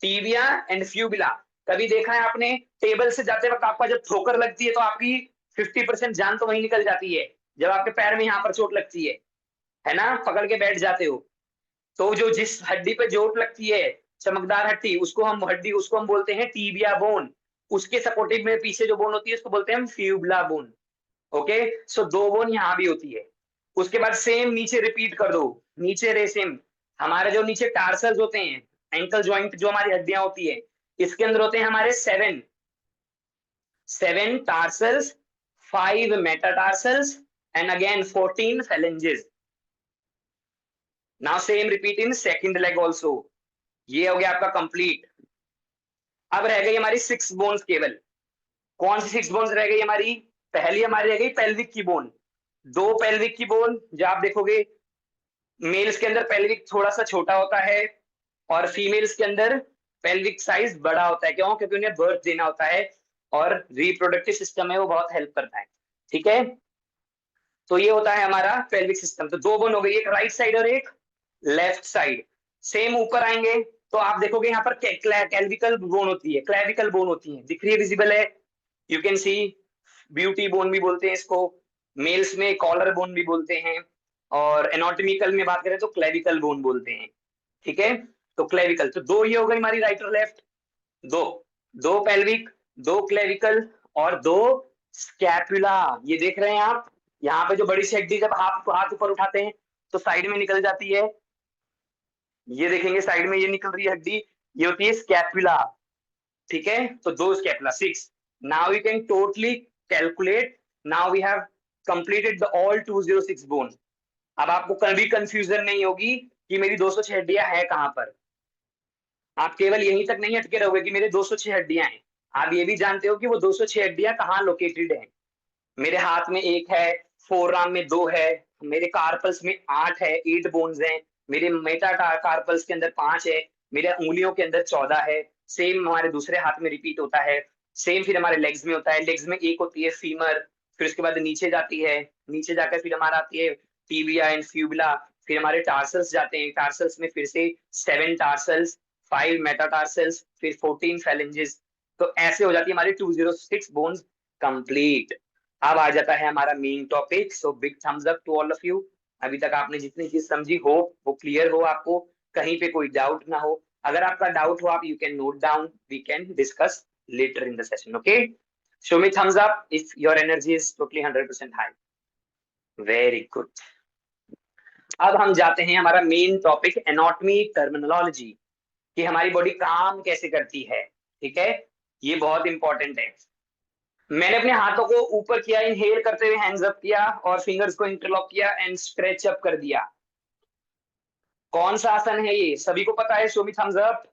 टीबिया एंड फ्यूबुला। कभी देखा है आपने टेबल से जाते वक्त आपका जब ठोकर लगती है तो आपकी 50% जान तो वहीं निकल जाती है, जब आपके पैर में यहाँ पर चोट लगती है ना, पकड़ के बैठ जाते हो, तो जो जिस हड्डी पे चोट लगती है, चमकदार हड्डी, उसको हम बोलते हैं टीबिया बोन। उसके सपोर्टिव में पीछे जो बोन होती है उसको बोलते हैं हम फ्यूबुला बोन, ओके। सो दो बोन यहाँ भी होती है। उसके बाद सेम नीचे रिपीट कर दो, नीचे रेसिम, हमारे जो नीचे टार्सल्स होते हैं, एंकल जॉइंट जो हमारी हड्डियां होती है, इसके अंदर होते हैं हमारे 7 tarsals, 5 metatarsals and again 14 phalanges। Now same repeat in second leg also. ये हो गया आपका कंप्लीट। अब रह गई हमारी 6 बोन्स केवल। कौन सी 6 बोन्स रह गई हमारी, पहली हमारी रह गई पेल्विक की बोन, दो पेल्विक की बोन, जो आप देखोगे मेल्स के अंदर पेल्विक थोड़ा सा छोटा होता है और फीमेल्स के अंदर पेल्विक साइज बड़ा होता है, क्यों, क्योंकि उन्हें बर्थ देना होता है और रिप्रोडक्टिव सिस्टम है वो बहुत हेल्प करता है, ठीक है। तो ये होता है हमारा पेल्विक सिस्टम। तो दो बोन हो गई, एक राइट साइड और एक लेफ्ट साइड। सेम ऊपर आएंगे तो आप देखोगे यहाँ पर क्लेविकल बोन होती है, क्लेविकल बोन होती है, दिख रही है, विजिबल है, you can C. Beauty bone भी बोलते हैं इसको, मेल्स में कॉलर बोन भी बोलते हैं, और एनाटॉमिकल में बात करें तो क्लेविकल बोन बोलते हैं, ठीक है। तो क्लेविकल, तो दो ये हो गई हमारी राइट और लेफ्ट, दो दो पेल्विक, दो क्लेविकल और दो स्कैपुला। ये देख रहे हैं आप, यहाँ पे जो बड़ी सी हड्डी जब हाथ ऊपर उठाते हैं तो साइड में निकल जाती है, ये देखेंगे साइड में ये निकल रही है हड्डी, ये होती है स्कैपुला, ठीक है। तो दो scapula, 6। Now you can totally calculate, now we have completed the all 206 bone. अब आपको कभी कंफ्यूजन नहीं होगी कि मेरी 206 हड्डियां है कहां पर। आप केवल यहीं तक नहीं अटके रहोगे कि मेरे 206 हड्डियां हैं, आप ये भी जानते हो कि वो 206 हड्डियां कहाँ लोकेटेड है। मेरे हाथ में एक है, फोर आर्म में 2 है, मेरे कार्पल्स में 8 है, 8 बोन्स हैं, मेरे मेटाकार्पल्स के अंदर 5 है, मेरे उंगलियों के अंदर 14 है, सेम हमारे दूसरे हाथ में रिपीट होता है, सेम फिर हमारे लेग्स में होता है, लेग्स में एक होती है फीमर, फिर उसके बाद नीचे जाती है, नीचे जाकर फिर हमारा आती है टिबिया एंड फ्यूबुला, फिर हमारे टार्सल्स जाते हैं, टार्सल्स में फिर से 7 टार्सल्स, 5 मेटाटार्सल्स, फिर 14 फेलेंजेस। तो ऐसे हो जाती है हमारी 206 बोन्स कंप्लीट। अब आ जाता है हमारा main topic. So big thumbs up to all of you. अभी तक आपने जितनी चीज समझी हो वो क्लियर हो, आपको कहीं पे कोई डाउट ना हो। अगर आपका डाउट हो आप you can note down, we can discuss later in the session. Okay, show me thumbs up if your energy is totally 100% high. Very good. अब हम जाते हैं हमारा मेन टॉपिक एनाटॉमी टर्मिनोलॉजी, कि हमारी बॉडी काम कैसे करती है। ठीक है, ये बहुत इंपॉर्टेंट है। मैंने अपने हाथों को ऊपर किया, इनहेल करते हुए हैंड्स अप किया और फिंगर्स को इंटरलॉक किया एंड स्ट्रेच अप कर दिया। कौन सा आसन है ये, सभी को पता है? Show me thumbs up.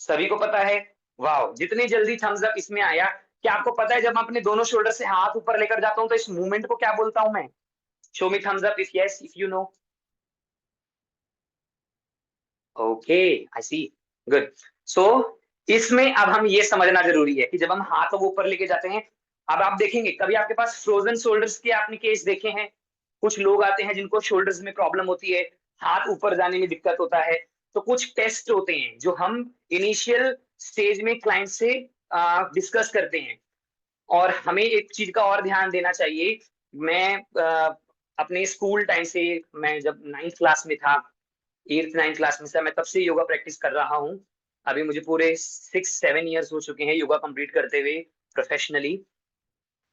सभी को पता है? वाह, जितनी जल्दी थम्स अप इसमें आया। क्या आपको पता है जब मैं अपने दोनों शोल्डर से हाथ ऊपर लेकर जाता हूं तो इस मूवमेंट को क्या बोलता हूं मैं? Show me thumbs up if yes, if you no. Okay, I see, good. So इसमें अब हम ये समझना जरूरी है कि जब हम हाथों को ऊपर लेके जाते हैं, अब आप देखेंगे कभी आपके पास फ्रोजन शोल्डर्स के आपने केस देखे हैं? कुछ लोग आते हैं जिनको शोल्डर्स में प्रॉब्लम होती है, हाथ ऊपर जाने में दिक्कत होता है। तो कुछ टेस्ट होते हैं जो हम इनिशियल स्टेज में क्लाइंट से डिस्कस करते हैं। और हमें एक चीज का और ध्यान देना चाहिए। मैं अपने स्कूल टाइम से, मैं जब 9th क्लास में था, 8th 9th क्लास में था, मैं तब से योगा प्रैक्टिस कर रहा हूँ। अभी मुझे पूरे 6-7 ईयर्स हो चुके हैं योगा कंप्लीट करते हुए प्रोफेशनली।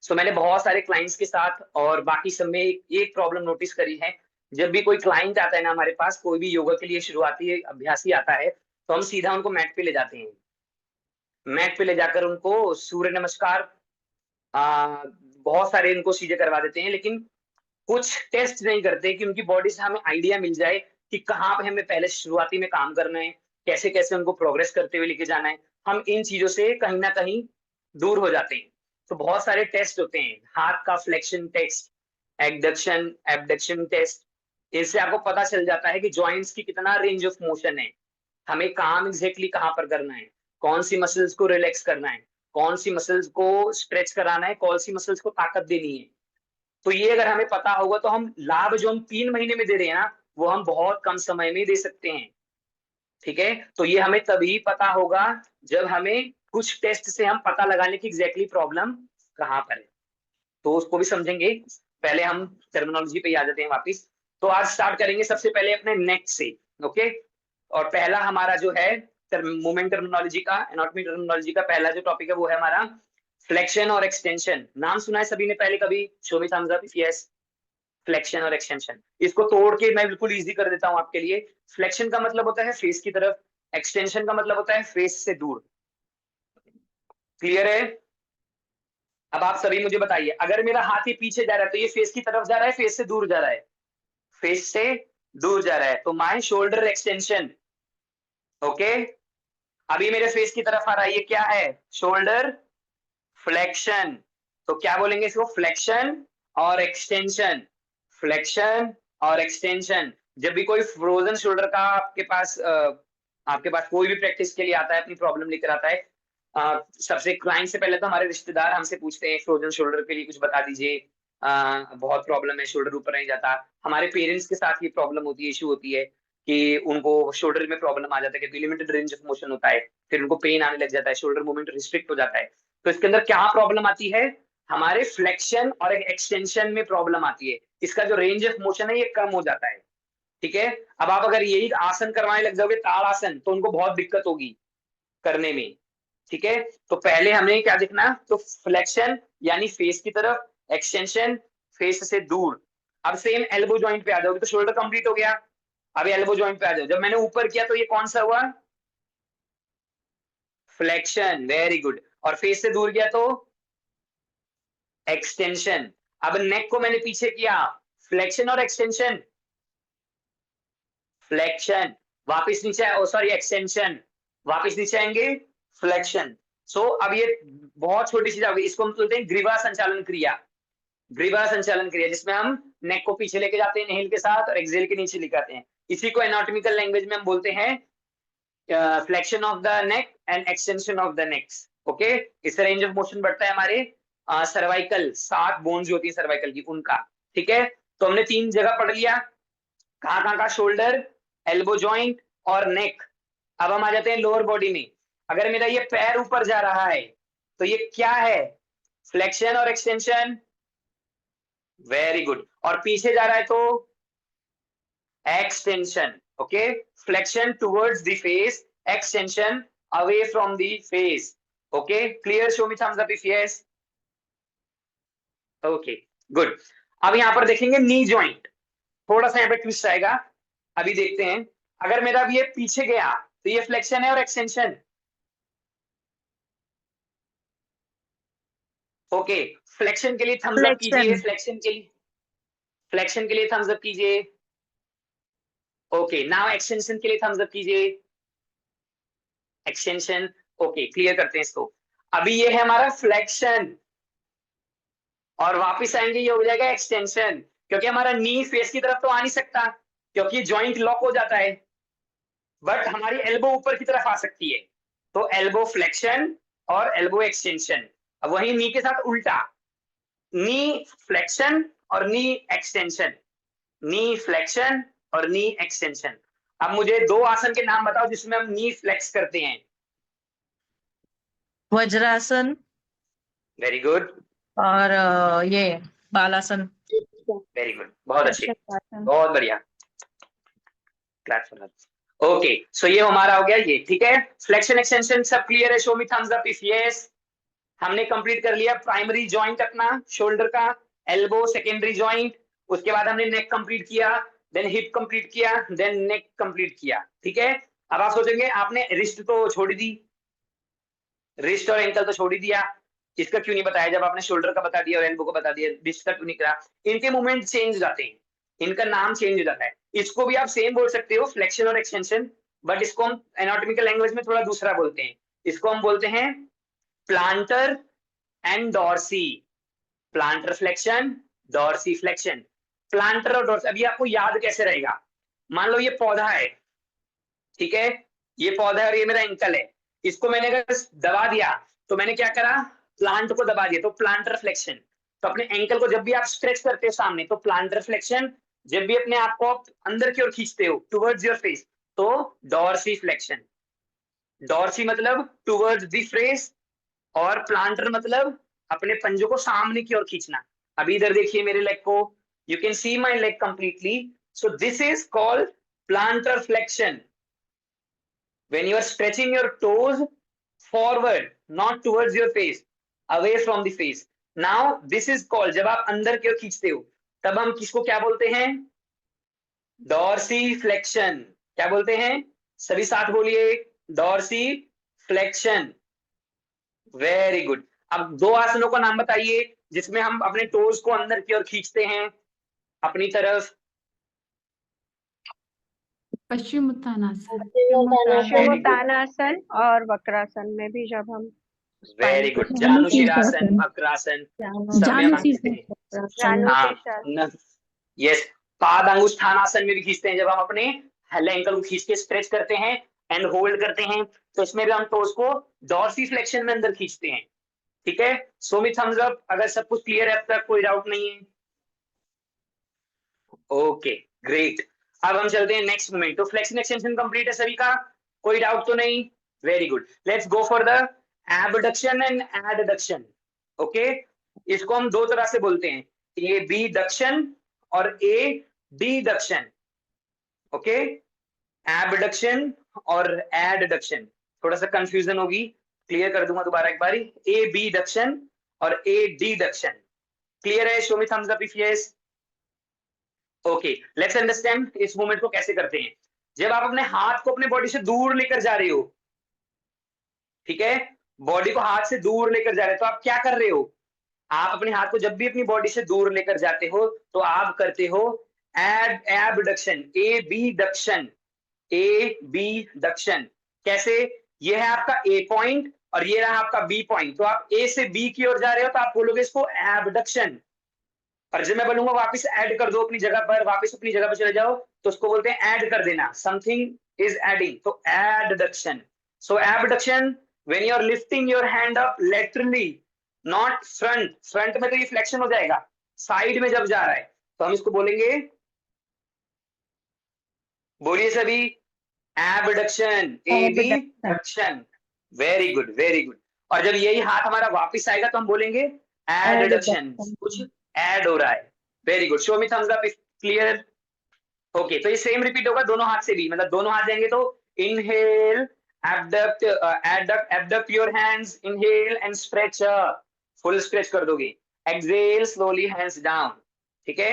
सो मैंने बहुत सारे क्लाइंट्स के साथ और बाकी सब में एक प्रॉब्लम नोटिस करी है। जब भी कोई क्लाइंट आता है ना हमारे पास, कोई भी योगा के लिए शुरुआती अभ्यासी आता है, तो हम सीधा उनको मैट पे ले जाते हैं। मैट पे ले जाकर उनको सूर्य नमस्कार, बहुत सारे इनको चीजें करवा देते हैं, लेकिन कुछ टेस्ट नहीं करते कि उनकी बॉडी से हमें आइडिया मिल जाए कि कहाँ पे हमें पहले शुरुआती में काम करना है, कैसे कैसे उनको प्रोग्रेस करते हुए लेके जाना है। हम इन चीजों से कहीं ना कहीं दूर हो जाते हैं। तो बहुत सारे टेस्ट होते हैं, हाथ का flexion test, adduction abduction test. इससे आपको पता चल जाता है कि जॉइंट्स की कितना रेंज ऑफ मोशन है, हमें काम एग्जैक्टली कहाँ पर करना है, कौन सी मसल्स को रिलैक्स करना है, कौन सी मसल्स को स्ट्रेच कराना है, कौन सी मसल्स को ताकत देनी है। तो ये अगर हमें पता होगा तो हम लाभ जो हम 3 महीने में दे रहे हैं ना, वो हम बहुत कम समय में दे सकते हैं। ठीक है, तो ये हमें तभी पता होगा जब हमें कुछ टेस्ट से हम पता लगा लें कि एग्जैक्टली प्रॉब्लम कहाँ पर है। तो उसको भी समझेंगे। पहले हम टर्मिनोलॉजी पे ही आ जाते हैं वापिस। तो आज स्टार्ट करेंगे सबसे पहले अपने नेक से। ओके, और पहला हमारा जो है मूवमेंट टर्मिनोलॉजी का, एनाटॉमी टर्मिनोलॉजी का पहला जो टॉपिक है वो है हमारा फ्लेक्शन और एक्सटेंशन। नाम सुना है सभी ने पहले कभी? Show me thumbs up if yes. Flexion और एक्सटेंशन, इसको तोड़ के मैं बिल्कुल इजी कर देता हूं आपके लिए। फ्लेक्शन का मतलब होता है फेस की तरफ, एक्सटेंशन का मतलब होता है फेस से दूर। क्लियर है? अब आप सभी मुझे बताइए, अगर मेरा हाथ ही पीछे जा रहा है तो ये फेस की तरफ जा रहा है, फेस से दूर जा रहा है? फेस से दूर जा रहा है, तो माय शोल्डर एक्सटेंशन। ओके, अभी मेरे फेस की तरफ आ रहा है, ये क्या है? Shoulder flexion. तो क्या बोलेंगे इसको? फ्लेक्शन और एक्सटेंशन, फ्लेक्शन और एक्सटेंशन। जब भी कोई फ्रोजन शोल्डर का आपके पास कोई भी प्रैक्टिस के लिए आता है, अपनी प्रॉब्लम लेकर आता है, सबसे क्लाइंट से पहले तो हमारे रिश्तेदार हमसे पूछते हैं फ्रोजन शोल्डर के लिए कुछ बता दीजिए, बहुत प्रॉब्लम है, शोल्डर ऊपर नहीं जाता। हमारे पेरेंट्स के साथ ये प्रॉब्लम होती है, इशू होती है कि उनको शोल्डर में प्रॉब्लम आ जाता है, कि लिमिटेड रेंज ऑफ मोशन होता है, फिर उनको पेन आने लग जाता है, शोल्डर मूवमेंट रिस्ट्रिक्ट हो जाता है। तो इसके अंदर क्या प्रॉब्लम आती है? हमारे फ्लेक्शन और एक्सटेंशन में प्रॉब्लम आती है। इसका जो रेंज ऑफ मोशन है ये कम हो जाता है। ठीक है, अब आप अगर यही आसन करवाने लग जाओगे ताड़ासन, तो उनको बहुत दिक्कत होगी करने में। ठीक है, तो पहले हमें क्या देखना? तो फ्लेक्शन यानी फेस की तरफ, एक्सटेंशन फेस से दूर। अब सेम एल्बो जॉइंट पे आ जाओगे तो शोल्डर कंप्लीट हो गया। अब एल्बो जॉइंट पे आ जाओ, जब मैंने ऊपर किया तो ये कौन सा हुआ? Flexion, very good. और फेस से दूर गया तो एक्सटेंशन। अब नेक को मैंने पीछे किया, फ्लेक्शन और एक्सटेंशन, फ्लेक्शन, वापस नीचे सॉरी एक्सटेंशन, वापस नीचे आएंगे फ्लेक्शन। सो अब ये बहुत छोटी चीज आ गई, इसको हम बोलते हैं ग्रीवा संचालन क्रिया। ग्रीवा संचालन क्रिया, जिसमें हम नेक को पीछे लेके जाते हैं इनहेल के साथ और एक्सहेल के नीचे लेके आते हैं। इसी को एनाटॉमिकल लैंग्वेज में हम बोलते हैं flexion of the neck and extension of the next. Okay, इससे रेंज ऑफ मोशन बढ़ता है हमारे सर्वाइकल 7 बोन्स जो होती है सर्वाइकल की उनका। ठीक है, तो हमने 3 जगह पढ़ लिया, कहाँ का, शोल्डर, एल्बो जॉइंट और नेक। अब हम आ जाते हैं लोअर बॉडी में। अगर मेरा ये पैर ऊपर जा रहा है तो ये क्या है, फ्लेक्शन और एक्सटेंशन। Very good. और पीछे जा रहा है तो extension. Okay, flexion towards the face, extension away from the face. Okay, clear? Show me thumbs up if yes. Okay, good. अब यहां पर देखेंगे नी जॉइंट, थोड़ा सा यहाँ पे ट्विस्ट आएगा, अभी देखते हैं। अगर मेरा अब ये पीछे गया तो ये फ्लेक्शन है और एक्सटेंशन। ओके, फ्लेक्शन के लिए थम्स अप कीजिए, फ्लेक्शन के लिए थम्स अप कीजिए। ओके, नाउ एक्सटेंशन के लिए थम्स अप कीजिए, एक्सटेंशन। ओके, क्लियर करते हैं इसको। अभी ये है हमारा फ्लेक्शन और वापस आएंगे ये हो जाएगा एक्सटेंशन, क्योंकि हमारा नी फेस की तरफ तो आ नहीं सकता क्योंकि जॉइंट लॉक हो जाता है, बट हमारी एल्बो ऊपर की तरफ आ सकती है, तो एल्बो फ्लेक्शन और एल्बो एक्सटेंशन। अब वही नी के साथ उल्टा, नी फ्लेक्शन और नी एक्सटेंशन, नी फ्लेक्शन और नी एक्सटेंशन। अब मुझे 2 आसन के नाम बताओ जिसमें हम नी फ्लेक्स करते हैं। वज्रासन वेरी गुड, और ये बालासन। वेरी गुड, बहुत अच्छे, बहुत बढ़िया। ओके, सो ये हमारा हो गया ये। ठीक है, फ्लेक्शन एक्सटेंशन सब क्लियर है? Show me thumbs up if yes. हमने कंप्लीट कर लिया प्राइमरी जॉइंट अपना शोल्डर का, एल्बो सेकेंडरी जॉइंट, उसके बाद हमने नेक कंप्लीट किया, देन हिप कंप्लीट किया, देन नेक कंप्लीट किया। ठीक है, अब आप सोचेंगे आपने रिस्ट तो छोड़ दी, रिस्ट और एंकल तो छोड़ ही दिया, इसका क्यों नहीं बताया जब आपने शोल्डर का बता दिया और एल्बो का बता दिया, रिस्ट का क्यों नहीं करा? इनके मूवमेंट चेंज हो जाते हैं, इनका नाम चेंज हो जाता है। इसको भी आप सेम बोल सकते हो, फ्लेक्शन और एक्सटेंशन, बट इसको हम एनाटॉमिकल लैंग्वेज में थोड़ा दूसरा बोलते हैं। इसको हम बोलते हैं plantar and dorsi, plantar flexion, dorsi flexion. Plantar और डॉर्सी, अभी आपको याद कैसे रहेगा? मान लो ये पौधा है, ठीक है, ये पौधा है और ये मेरा एंकल है, इसको मैंने अगर दबा दिया तो मैंने क्या करा, प्लांट को दबा दिया, तो प्लांटर फ्लेक्शन। तो अपने एंकल को जब भी आप स्ट्रेच करते हो सामने तो प्लांटर फ्लेक्शन, जब भी अपने आप को आप अंदर की ओर खींचते हो टुवर्ड्स योर फेस तो डॉर्सी फ्लेक्शन। डॉर्सी मतलब टुवर्ड्स द फेस और प्लांटर मतलब अपने पंजों को सामने की ओर खींचना। अभी इधर देखिए मेरे लेग को, you can see my leg completely, so this is called planter flexion. When you are stretching your toes forward, not towards your face, away from the face. Now this is called, जब आप अंदर की ओर खींचते हो तब हम किसको क्या बोलते हैं? Dorsi flexion. क्या बोलते हैं? सभी साथ बोलिए, डॉर्सी फ्लेक्शन। Very good. अब 2 आसनों का नाम बताइए जिसमें हम अपने टोज को अंदर की ओर खींचते हैं अपनी तरफ। पश्चिमोत्तानासन और वक्रासन में भी जब हम वेरी गुड, जानुशीरासन, वक्रासन, सब में हम खींचते हैं। यस, पाद अंगुष्ठानासन में भी खींचते हैं, जब हम अपने एंकल को खींच के स्ट्रेच करते हैं एंड होल्ड करते हैं, तो इसमें भी हम टोज को डॉर्सी फ्लेक्शन में अंदर खींचते हैं। ठीक है, सो मी थम्स अप अगर सब कुछ क्लियर है, अब तक कोई डाउट नहीं है। Okay, great. अब हम चलते हैं नेक्स्ट मूवमेंट। तो फ्लेक्शन एक्सटेंशन कंप्लीट है सभी का, कोई डाउट तो नहीं? Very good, let's go for the abduction and adduction. Okay, इसको हम 2 तरह से बोलते हैं, ए बी डक्शन और ए डीडक्शन। ओके, एबडक्शन और एडडक्शन, थोड़ा सा कंफ्यूजन होगी, क्लियर कर दूंगा दोबारा एक बारी। ए बी डक्शन और ए डीडक्शन, क्लियर है? Show me thumbs up if yes. Okay, let's understand इस मूवमेंट को कैसे करते हैं। जब आप अपने हाथ को अपने बॉडी से दूर लेकर जा रहे हो, ठीक है, बॉडी को हाथ से दूर लेकर जा रहे हो, तो आप क्या कर रहे हो? आप अपने हाथ को जब भी अपनी बॉडी से दूर लेकर जाते हो तो आप करते हो abduction, A B duction, A B duction. कैसे? ये है आपका ए पॉइंट और ये रहा आपका बी पॉइंट, तो आप ए से बी की ओर जा रहे हो तो आप बोलोगे इसको एबडक्शन। और जब मैं बोलूंगा वापस ऐड कर दो अपनी जगह पर, वापस अपनी जगह पर चले जाओ, तो उसको बोलते हैं ऐड कर देना, समथिंग इज एडिंग, तो adduction. So abduction when you are lifting your hand up laterally, not front, front में तो ये फ्लेक्शन हो जाएगा, साइड में जब जा रहा है तो हम इसको बोलेंगे, बोलिए सभी, abduction, abduction. Very good, very good. और जब यही हाथ हमारा वापस आएगा तो हम बोलेंगे एडडक्शन, कुछ ऐड हो रहा है। Very good, show me thumbs up if clear. Okay, तो ये सेम रिपीट होगा दोनों हाथ से भी, मतलब दोनों हाथ जाएंगे तो inhale, abduct, abduct your hands, inhale and stretch, full stretch कर दोगे। Exhale slowly hands down. ठीक है,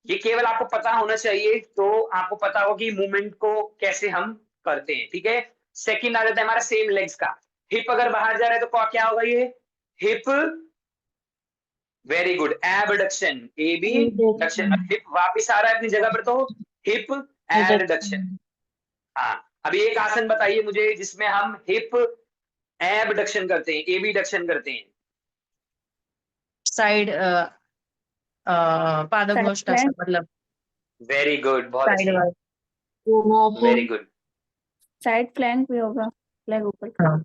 ये केवल आपको पता होना चाहिए, तो आपको पता होगा कि मूवमेंट को कैसे हम करते हैं। ठीक है, सेकंड आ जाता है हमारा सेम लेग्स का। हिप अगर बाहर जा रहा है तो क्या होगा, ये hip, very good, abduction, A B duction. Hip वापिस आ रहा है अपनी जगह पर तो हिप एडडक्शन। हाँ, अभी एक आसन बताइए मुझे जिसमें हम हिप एबडक्शन करते हैं, ए बी डक्शन करते हैं। साइड पादकोष्ठासन, मतलब वेरी गुड, बहुत साइड अच्छे, वाला। Very good. साइड फ्लैंक भी होगा, फ्लैग ऊपर का। हाँ।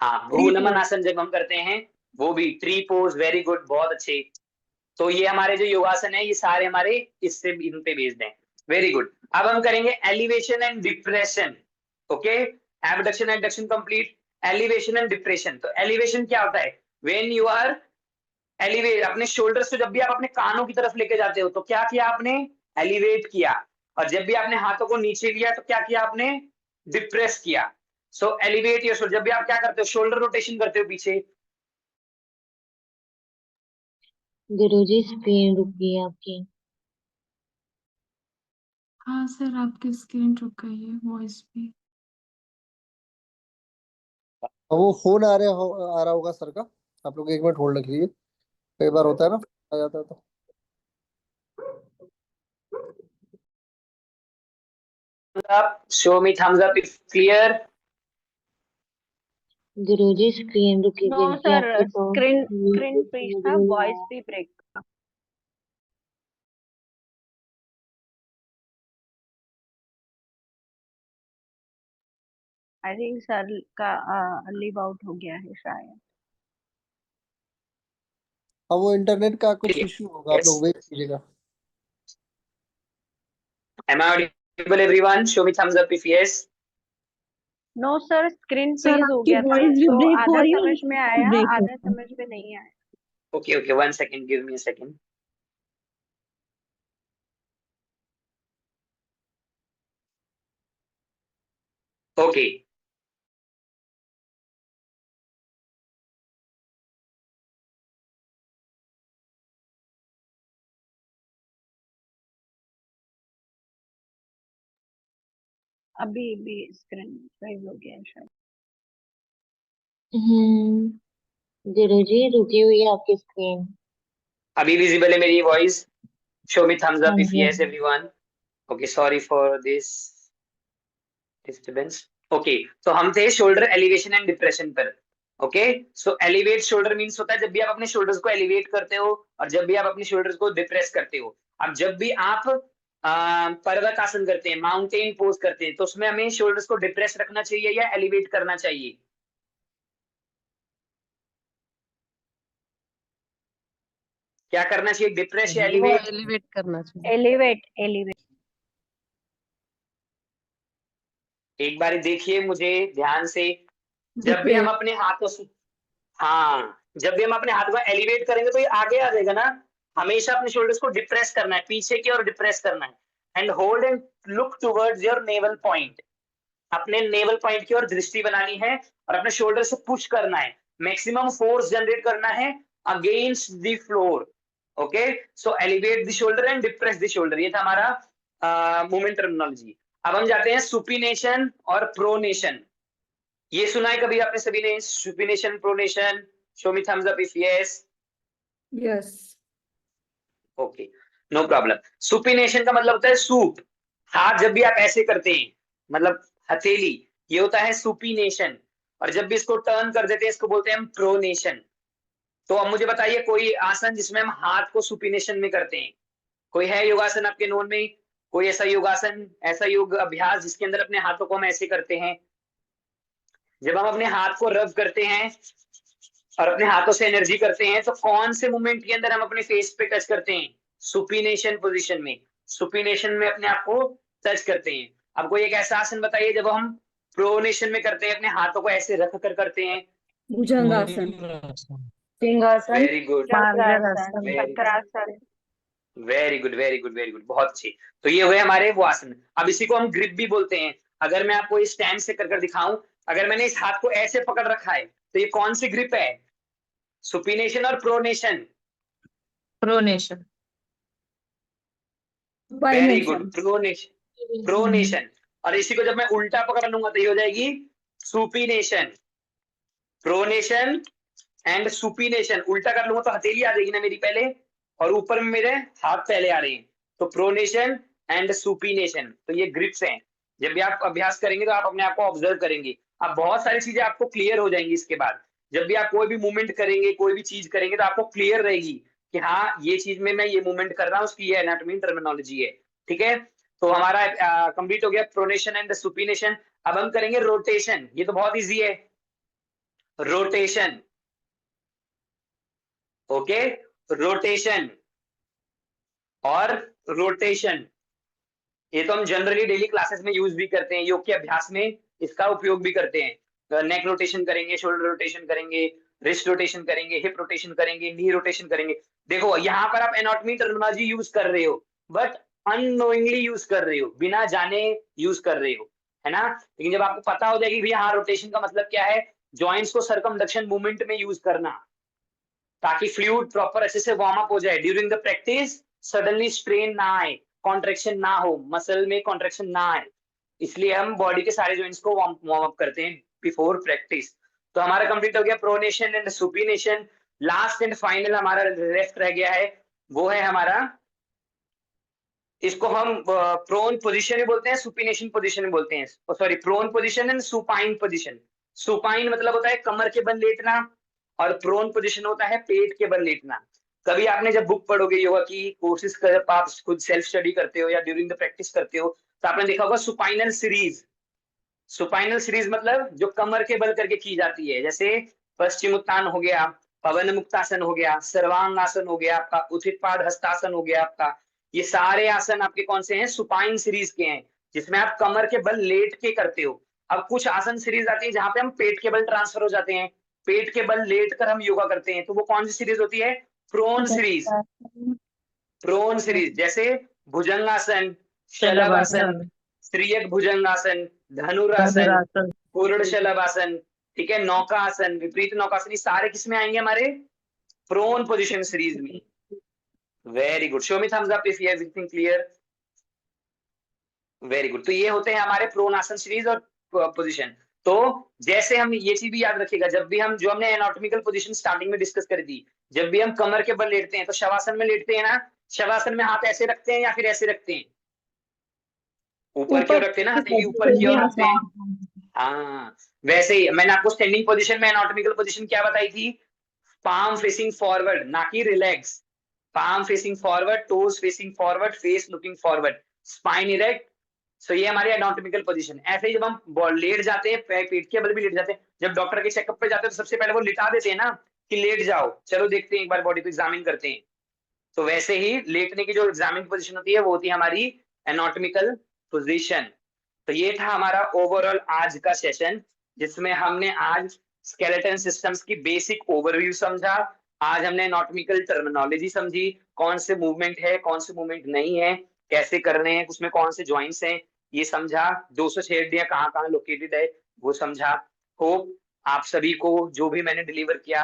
हाँ, भ्रूनमन आसन जब हम करते हैं वो भी, ट्री पोज, वेरी गुड, बहुत अच्छे। तो ये हमारे जो योगासन है ये सारे हमारे इससे इन पे बेस्ड हैं। Very good. अब हम करेंगे elevation and depression. Okay, abduction and duction complete, elevation and depression. तो एलिवेशन क्या होता है, व्हेन यू आर एलिवेट, अपने शोल्डर्स को जब भी आप अपने कानों की तरफ लेके जाते हो तो क्या किया आपने, एलिवेट किया। और जब भी आपने हाथों को नीचे लिया तो क्या किया आपने, डिप्रेस किया। सो एलिवेट योर शोल्डर, जब भी आप क्या करते हो, शोल्डर रोटेशन करते हो पीछे। गुरुजी स्क्रीन रुक गई आपकी। हाँ सर, आपकी स्क्रीन रुक गई है, वॉइस भी। वो फोन आ रहा होगा सर का, आप लोग 1 मिनट होल्ड रखिए, कई बार होता है ना, आ जाता है तो। Show me thumbs up if clear. Guruji screen रुकी नो गई थी सर, आपकी तो स्क्रीन फ्रीज समझ था, में नहीं वॉइस आया। भी ब्रेक था। आई थिंक सर का लीव आउट हो गया है शायद। अब वो इंटरनेट का कुछ इश्यू होगा, आप यस, लोग वेट कीजिएगा। am I audible everyone? Show me thumbs up if yes. No sir, screen sir freeze हो आपकी गया था, वॉइस भी तो ब्रेक हो आधा रही है और समझ में आया, ब्रेक हो आधा रहा है। समझ में नहीं आया। Okay, okay, 1 second, give me a second. Okay, अभी भी स्क्रीन फ्रीज हो गया है शायद। गुरुजी रुकी हुई है आपकी स्क्रीन। अभी visible है मेरी voice? Show me thumbs हाँ up if ji yes everyone. Okay, sorry for this disturbance. Okay, तो हम थे shoulder elevation and depression पर। ओके, सो एलिवेट शोल्डर मींस होता है जब भी आप अपने शोल्डर्स को एलिवेट करते हो और जब भी आप अपने शोल्डर्स को डिप्रेस करते हो। अब जब भी आप पर्वत आसन करते हैं, माउंटेन पोज करते हैं, तो उसमें हमें शोल्डर्स को डिप्रेस रखना चाहिए या एलिवेट करना चाहिए? क्या करना चाहिए, डिप्रेस या वो एलिवेट? एलिवेट करना चाहिए। Elevate, elevate. एक बार देखिए मुझे ध्यान से, जब भी हम अपने हाथों से, हाँ, जब भी हम अपने हाथ को एलिवेट करेंगे तो ये आगे आ जाएगा ना। हमेशा अपने शोल्डर्स को डिप्रेस करना है, पीछे की ओर डिप्रेस करना है, and hold and look towards your naval point. अपने नेवल पॉइंट की ओर दृष्टि बनानी है और अपने शोल्डर से पुश करना है, मैक्सिमम फोर्स जनरेट करना है against the floor. Okay, so elevate the shoulder and depress the shoulder, ये था हमारा मूवमेंट टर्मिनोलॉजी। अब हम जाते हैं सुपिनेशन और प्रोनेशन। ये सुना है कभी आपने सभी ने, supination pronation? Show me thumbs up if yes. Yes. Okay, no problem. Supination का मतलब होता है सूप, हाथ जब भी आप ऐसे करते हैं, मतलब हथेली, ये होता है सुपिनेशन। और जब भी इसको टर्न कर देते हैं इसको बोलते हैं हम प्रोनेशन। तो अब मुझे बताइए कोई आसन जिसमें हम हाथ को सुपिनेशन में करते हैं, कोई है योगासन आपके नोन में? कोई ऐसा योगासन, ऐसा योग अभ्यास जिसके अंदर अपने हाथों को हम ऐसे करते हैं? जब हम अपने हाथ को रब करते हैं और अपने हाथों से एनर्जी करते हैं तो कौन से मूवमेंट के अंदर हम अपने फेस पे टच करते हैं? सुपिनेशन पोजीशन में, सुपिनेशन में अपने आप को टच करते हैं। अब कोई एक ऐसा आसन बताइए जब हम प्रोनेशन में करते हैं, अपने हाथों को ऐसे रख कर करते हैं। भुजंगासन, सिंहासन, very good, marjarasana, Vakrasana. Very good, very good, very good, बहुत अच्छी। तो ये हुए हमारे वो आसन। अब इसी को हम ग्रिप भी बोलते हैं। अगर मैं आपको इस स्टैंड से कर दिखाऊं, अगर मैंने इस हाथ को ऐसे पकड़ रखा है तो ये कौन सी ग्रिप है? सुपिनेशन और pronation? Pronation, very good, pronation, pronation. और इसी को जब मैं उल्टा पकड़ लूंगा तो ये हो जाएगी सुपिनेशन। प्रोनेशन एंड सुपिनेशन, उल्टा कर लूंगा तो हथेली आ जाएगी ना मेरी पहले, और ऊपर में मेरे हाथ पहले आ रहे हैं, तो प्रोनेशन एंड सुपिनेशन। तो ये ग्रिप्स हैं। जब भी आप अभ्यास करेंगे तो आप अपने आप को ऑब्जर्व करेंगे, अब बहुत सारी चीजें आपको क्लियर हो जाएंगी इसके बाद। जब भी आप कोई भी मूवमेंट करेंगे, कोई भी चीज करेंगे, तो आपको क्लियर रहेगी कि हाँ ये चीज में मैं ये मूवमेंट कर रहा हूँ, उसकी ये एनाटॉमी टर्मिनोलॉजी है। ठीक है, तो हमारा कंप्लीट हो गया प्रोनेशन एंड सुपिनेशन। अब हम करेंगे रोटेशन। ये तो बहुत इजी है, रोटेशन। ओके, रोटेशन और रोटेशन, ये तो हम जनरली डेली क्लासेस में यूज भी करते हैं, योग के अभ्यास में इसका उपयोग भी करते हैं। नेक रोटेशन करेंगे, शोल्डर रोटेशन करेंगे, रिस्ट रोटेशन करेंगे, हिप रोटेशन करेंगे, नी रोटेशन करेंगे। देखो यहाँ पर आप एनाटॉमी टर्मिनोलॉजी यूज कर रहे हो, बट अननोइंगली यूज कर रहे हो, बिना जाने यूज कर रहे हो, है ना। लेकिन जब आपको पता हो जाएगी भैया हाँ रोटेशन का मतलब क्या है, जॉइंट्स को सरकमडक्शन मूवमेंट में यूज करना, ताकि फ्लूइड प्रॉपर अच्छे से वार्म अप हो जाए during the practice, suddenly strain ना आए, कॉन्ट्रेक्शन ना हो, मसल में कॉन्ट्रेक्शन ना आए, इसलिए हम बॉडी के सारे जॉइंट्स को वार्म अप करते हैं बिफोर प्रैक्टिस। तो हमारा कंप्लीट हो गया pronation and supination. Last and final हमारा लेफ्ट रह गया है, वो है हमारा, इसको हम प्रोन पोजीशन भी बोलते हैं, सुपिनेशन पोजीशन भी बोलते हैं, sorry prone position and supine position. Supine मतलब होता है कमर के बल लेटना, और प्रोन पोजीशन होता है पेट के बल लेटना। कभी आपने जब बुक पढ़ोगे योगा की, कोर्सेज कर आप खुद सेल्फ स्टडी करते हो या ड्यूरिंग द प्रैक्टिस करते हो, तो आपने देखा होगा सुपाइनल सीरीज। सुपाइनल सीरीज मतलब जो कमर के बल करके की जाती है, जैसे पश्चिम उत्तान हो गया, पवन मुक्तासन हो गया, सर्वांग आसन हो गया आपका, उत्थितपाद हस्तासन हो गया आपका। ये सारे आसन आपके कौन से हैं? सुपाइन सीरीज के हैं, जिसमें आप कमर के बल लेट के करते हो। अब कुछ आसन सीरीज आती है जहां पे हम पेट के बल ट्रांसफर हो जाते हैं, पेट के बल लेट कर हम योगा करते हैं, तो वो कौन सी सीरीज होती है? Prone series. प्रोन सीरीज जैसे भुजंगासन, शलभासन, स्त्रियक भुजंगासन, धनुरासन, धनुरासन, पूर्ण शलभासन, ठीक है, नौकासन, विपरीत नौकासन, ये सारे किसमें आएंगे? हमारे प्रोन पोजीशन सीरीज में। Very good, show me thumbs up if everything clear. Very good, तो ये होते हैं हमारे प्रोन आसन सीरीज और पोजीशन। तो जैसे हम ये चीज भी याद रखिएगा, जब भी हम जो हमने एनाटॉमिकल पोजीशन स्टार्टिंग में डिस्कस करी थी, जब भी हम कमर के बल लेटते हैं तो शवासन में लेटते हैं ना, शवासन में हाथ ऐसे रखते हैं या फिर ऐसे रखते हैं? ऊपर की ओर रखते हैं ना, हथेली ऊपर की ओर रखते हैं। हाँ, वैसे ही मैंने आपको स्टैंडिंग पोजीशन में एनाटॉमिकल पोजीशन क्या बताई थी? पाम फेसिंग फॉरवर्ड, ना कि relax. Palm facing forward, toes facing forward, face looking forward, spine erect. So ये हमारी एनाटॉमिकल पोजीशन। ऐसे ही जब हम लेट जाते हैं, पेट के बल भी लेट जाते हैं, जब डॉक्टर के चेकअप पे जाते हैं तो सबसे पहले वो लिटा देते हैं ना कि लेट जाओ, चलो देखते हैं एक बार बॉडी को एग्जामिन करते हैं। तो वैसे ही लेटने की जो एग्जामिन पोजीशन होती है वो होती है हमारी एनाटॉमिकल पोजीशन। तो ये था हमारा ओवरऑल आज का सेशन, जिसमें हमने आज स्केलेटन सिस्टम्स की बेसिक ओवरव्यू समझा। आज हमने एनाटॉमिकल टर्मिनोलॉजी समझी, कौन से मूवमेंट है, कौन से मूवमेंट नहीं है, कैसे करने हैं, उसमें कौन से जॉइंट्स हैं, ये समझा। 206 हड्डियां कहाँ कहाँ लोकेटेड है वो समझा। होप आप सभी को जो भी मैंने डिलीवर किया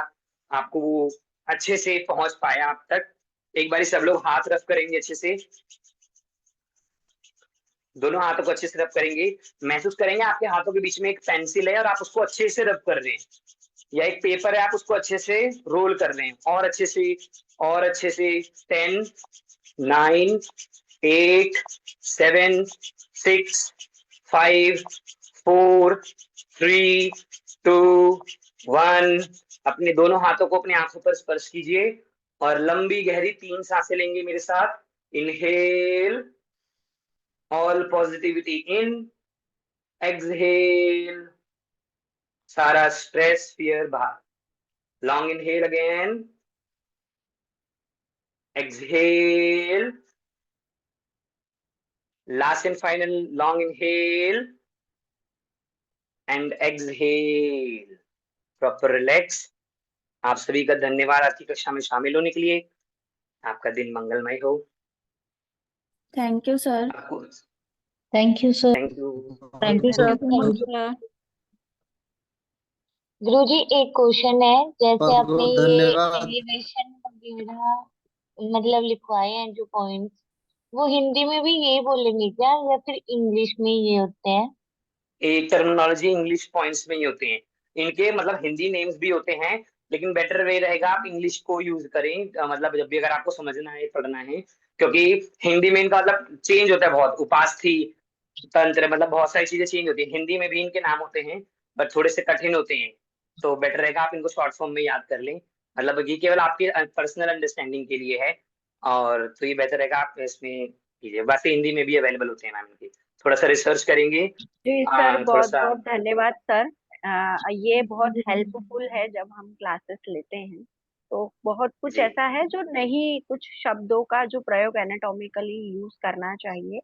आपको वो अच्छे से पहुंच पाया आप तक। एक बार सब लोग हाथ रफ करेंगे अच्छे से, दोनों हाथों को अच्छे से रब करेंगे, महसूस करेंगे आपके हाथों के बीच में एक पेंसिल है और आप उसको अच्छे से रब कर रहे हैं, या एक पेपर है आप उसको अच्छे से रोल कर रहे हैं, और अच्छे से और अच्छे से। 10 9 8 7 6 5 4 3 2 1। अपने दोनों हाथों को अपने आंखों पर स्पर्श कीजिए और लंबी गहरी 3 सांसें लेंगे मेरे साथ। Inhale, all positivity in. Exhale, सारा स्ट्रेस फियर बाहर। Long inhale again. Exhale, last and final long inhale and exhale. Proper relax. आप सभी का धन्यवाद आज की कक्षा में शामिल होने के लिए। आपका दिन मंगलमय हो। Thank you sir. आपको thank you sir. Thank you. Thank you, sir. Thank you guruji. एक क्वेश्चन है, जैसे बहुत आपने बहुत ये धन्यवाद। एलिवेशन वगैरह मतलब लिखवाए हैं जो पॉइंट्स, वो हिंदी में भी यही बोलेंगे क्या या फिर इंग्लिश में ये होते हैं? एक टर्मिनोलॉजी इंग्लिश पॉइंट्स में ही होते हैं इनके, मतलब हिंदी नेम्स भी होते हैं, लेकिन बेटर वे रहेगा आप इंग्लिश को यूज करें। मतलब जब भी अगर आपको समझना है पढ़ना है, क्योंकि हिंदी में इनका मतलब चेंज होता है बहुत। उपास्थि, तंत्र, मतलब बहुत सारी चीजें चेंज होती है। हिंदी में भी इनके नाम होते हैं बट थोड़े से कठिन होते हैं, तो बेटर रहेगा आप इनको शॉर्ट फॉर्म में याद कर लें। मतलब ये केवल आपके पर्सनल अंडरस्टैंडिंग के लिए है, और तो ये बेटर रहेगा आप इसमें कीजिए। वैसे हिंदी में भी अवेलेबल होते हैं मैम इनके, थोड़ा सा रिसर्च करेंगे। जी सर, थोड़ा बहुत सा बहुत धन्यवाद सर। ये बहुत हेल्पफुल है जब हम क्लासेस लेते हैं, तो बहुत कुछ जी ऐसा है जो नहीं, कुछ शब्दों का जो प्रयोग एनाटॉमिकली यूज करना चाहिए,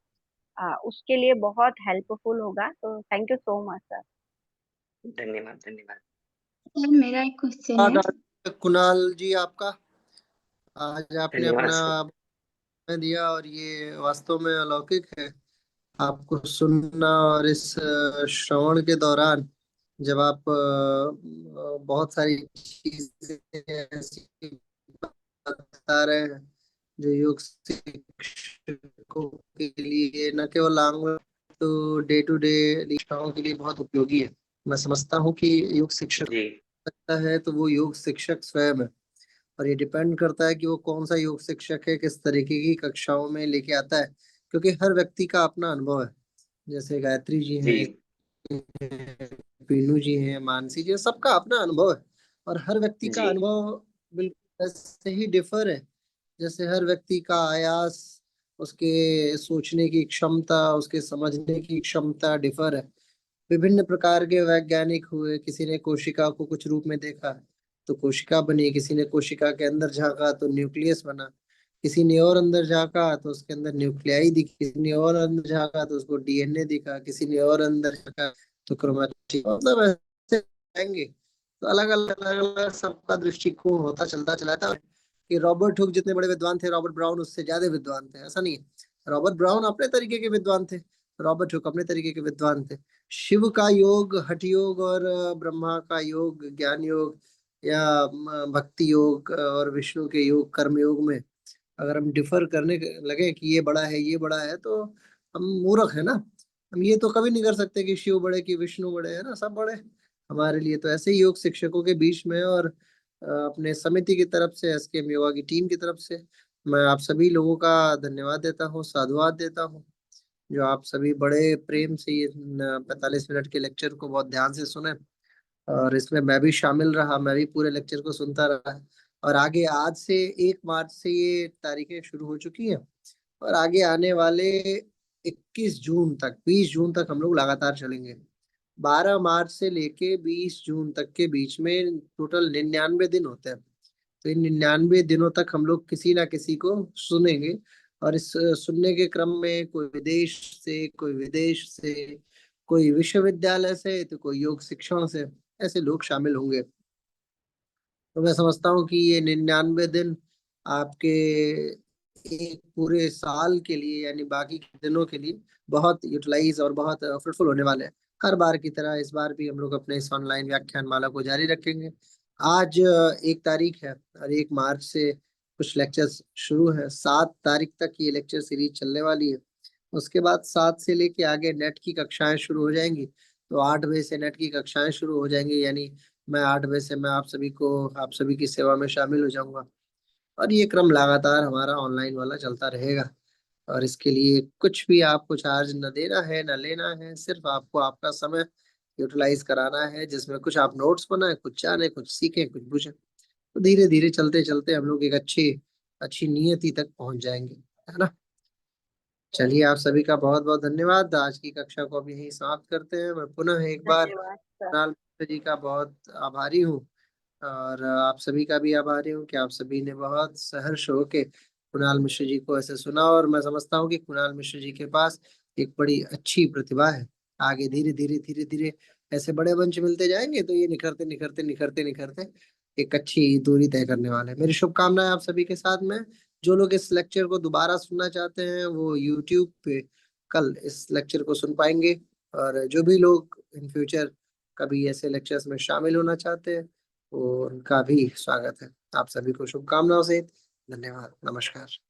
उसके लिए बहुत हेल्पफुल होगा। तो thank you so much sir. धन्यवाद धन्यवाद। सर मेरा एक क्वेश्चन है। कुणाल जी, आपका आज आपने धन्यवाद अपना सर। समय दिया और ये वास्तव में अलौकिक है। आपको सुनना और इस श्रवण के दौरान जब आप बहुत सारी चीजें ऐसी बता रहे हैं जो योग शिक्षकों के लिए न केवल आंग तो डे टू डे शिक्षाओं के लिए बहुत उपयोगी है। मैं समझता हूँ कि योग शिक्षक जी सकता है तो वो योग शिक्षक स्वयं है, और ये डिपेंड करता है कि वो कौन सा योग शिक्षक है, किस तरीके की कक्षाओं में लेके आता है, क्योंकि हर व्यक्ति का अपना अनुभव है। जैसे गायत्री जी जी हैं, पीनू जी हैं, मानसी जी हैं, सबका अपना अनुभव है। और हर व्यक्ति का जी अनुभव बिल्कुल ऐसे ही डिफर है जैसे हर व्यक्ति का आयास, उसके सोचने की क्षमता, उसके समझने की क्षमता डिफर है। विभिन्न प्रकार के वैज्ञानिक हुए, किसी ने कोशिका को कुछ रूप में देखा तो कोशिका बनी, किसी ने कोशिका के अंदर झांका तो न्यूक्लियस बना, किसी ने और अंदर झांका तो उसके अंदर न्यूक्लियाई दिखी, किसी ने और अंदर झांका तो उसको डीएनए दिखा, किसी ने और अंदर झांका तो क्रोमैटिन, मतलब ऐसे जाएंगे तो अलग अलग अलग अलग सबका दृष्टिकोण होता चलता चला था। कि रॉबर्ट हुक जितने बड़े विद्वान थे, रॉबर्ट ब्राउन उससे ज्यादा विद्वान थे, ऐसा नहीं है। रॉबर्ट ब्राउन अपने तरीके के विद्वान थे, रॉबर्ट हुक अपने तरीके के विद्वान थे। शिव का योग हठ योग और ब्रह्मा का योग ज्ञान योग या भक्ति योग और विष्णु के योग कर्म योग में अगर हम डिफर करने लगे कि ये बड़ा है ये बड़ा है, तो हम मूर्ख है ना। हम ये तो कभी नहीं कर सकते कि शिव बड़े कि विष्णु बड़े, है ना, सब बड़े हमारे लिए। तो ऐसे ही योग शिक्षकों के बीच में और अपने समिति की तरफ से, एसकेएम योगा की टीम की तरफ से मैं आप सभी लोगों का धन्यवाद देता हूँ, साधुवाद देता हूँ, जो आप सभी बड़े प्रेम से ये 45 मिनट के लेक्चर को बहुत ध्यान से सुने। और इसमें मैं भी शामिल रहा, मैं भी पूरे लेक्चर को सुनता रहा। और आगे आज से 1 मार्च से ये तारीखें शुरू हो चुकी हैं, और आगे आने वाले 21 जून तक, 20 जून तक हम लोग लगातार चलेंगे। 12 मार्च से लेके 20 जून तक के बीच में टोटल 99 दिन होते हैं। तो इन 99 दिनों तक हम लोग किसी ना किसी को सुनेंगे, और इस सुनने के क्रम में कोई विदेश से, कोई विदेश से, कोई विश्वविद्यालय से, तो कोई योग शिक्षण से, ऐसे लोग शामिल होंगे। तो मैं समझता हूँ कि ये 99 दिन आपके एक पूरे साल के लिए यानी बाकी के दिनों के लिए बहुत यूटिलाइज और बहुत फ्रूटफुल होने वाले हैं। हर बार की तरह इस बार भी हम लोग अपने इस ऑनलाइन व्याख्यान माला को जारी रखेंगे। आज 1 तारीख है और 1 मार्च से कुछ लेक्चर्स शुरू है। 7 तारीख तक ये लेक्चर सीरीज चलने वाली है। उसके बाद 7 से लेके आगे नेट की कक्षाएं शुरू हो जाएंगी। तो 8 बजे से नेट की कक्षाएं शुरू हो जाएंगी, यानी मैं 8 बजे से मैं आप सभी की सेवा में शामिल हो जाऊंगा। और ये क्रम लगातार हमारा ऑनलाइन वाला चलता रहेगा। और इसके लिए कुछ भी आपको चार्ज न देना है न लेना है, सिर्फ आपको आपका समय यूटिलाइज कराना है, जिसमें कुछ आप नोट्स बनाए, कुछ जाने, कुछ सीखें, कुछ बुझें। तो धीरे धीरे चलते चलते हम लोग एक अच्छी नियति तक पहुंच जाएंगे, है ना। चलिए, आप सभी का बहुत बहुत धन्यवाद। आज की कक्षा को अब यहीं समाप्त करते हैं। मैं पुनः एक बार धन्यवाद सर। कुणाल मिश्र जी का बहुत आभारी हूँ, और आप सभी का भी आभारी हूँ कि आप सभी ने बहुत सहर्ष होके कुणाल मिश्र जी को ऐसे सुना। और मैं समझता हूँ कि कुणाल मिश्र जी के पास एक बड़ी अच्छी प्रतिभा है। आगे धीरे धीरे धीरे धीरे ऐसे बड़े मंच मिलते जाएंगे तो ये निखरते निखरते निखरते निखरते एक अच्छी दूरी तय करने वाले हैं। मेरी शुभकामनाएं आप सभी के साथ में। जो लोग इस लेक्चर को दोबारा सुनना चाहते हैं वो यूट्यूब पे कल इस लेक्चर को सुन पाएंगे, और जो भी लोग इन फ्यूचर कभी ऐसे लेक्चर्स में शामिल होना चाहते हैं वो उनका भी स्वागत है। आप सभी को शुभकामनाओं से धन्यवाद, नमस्कार।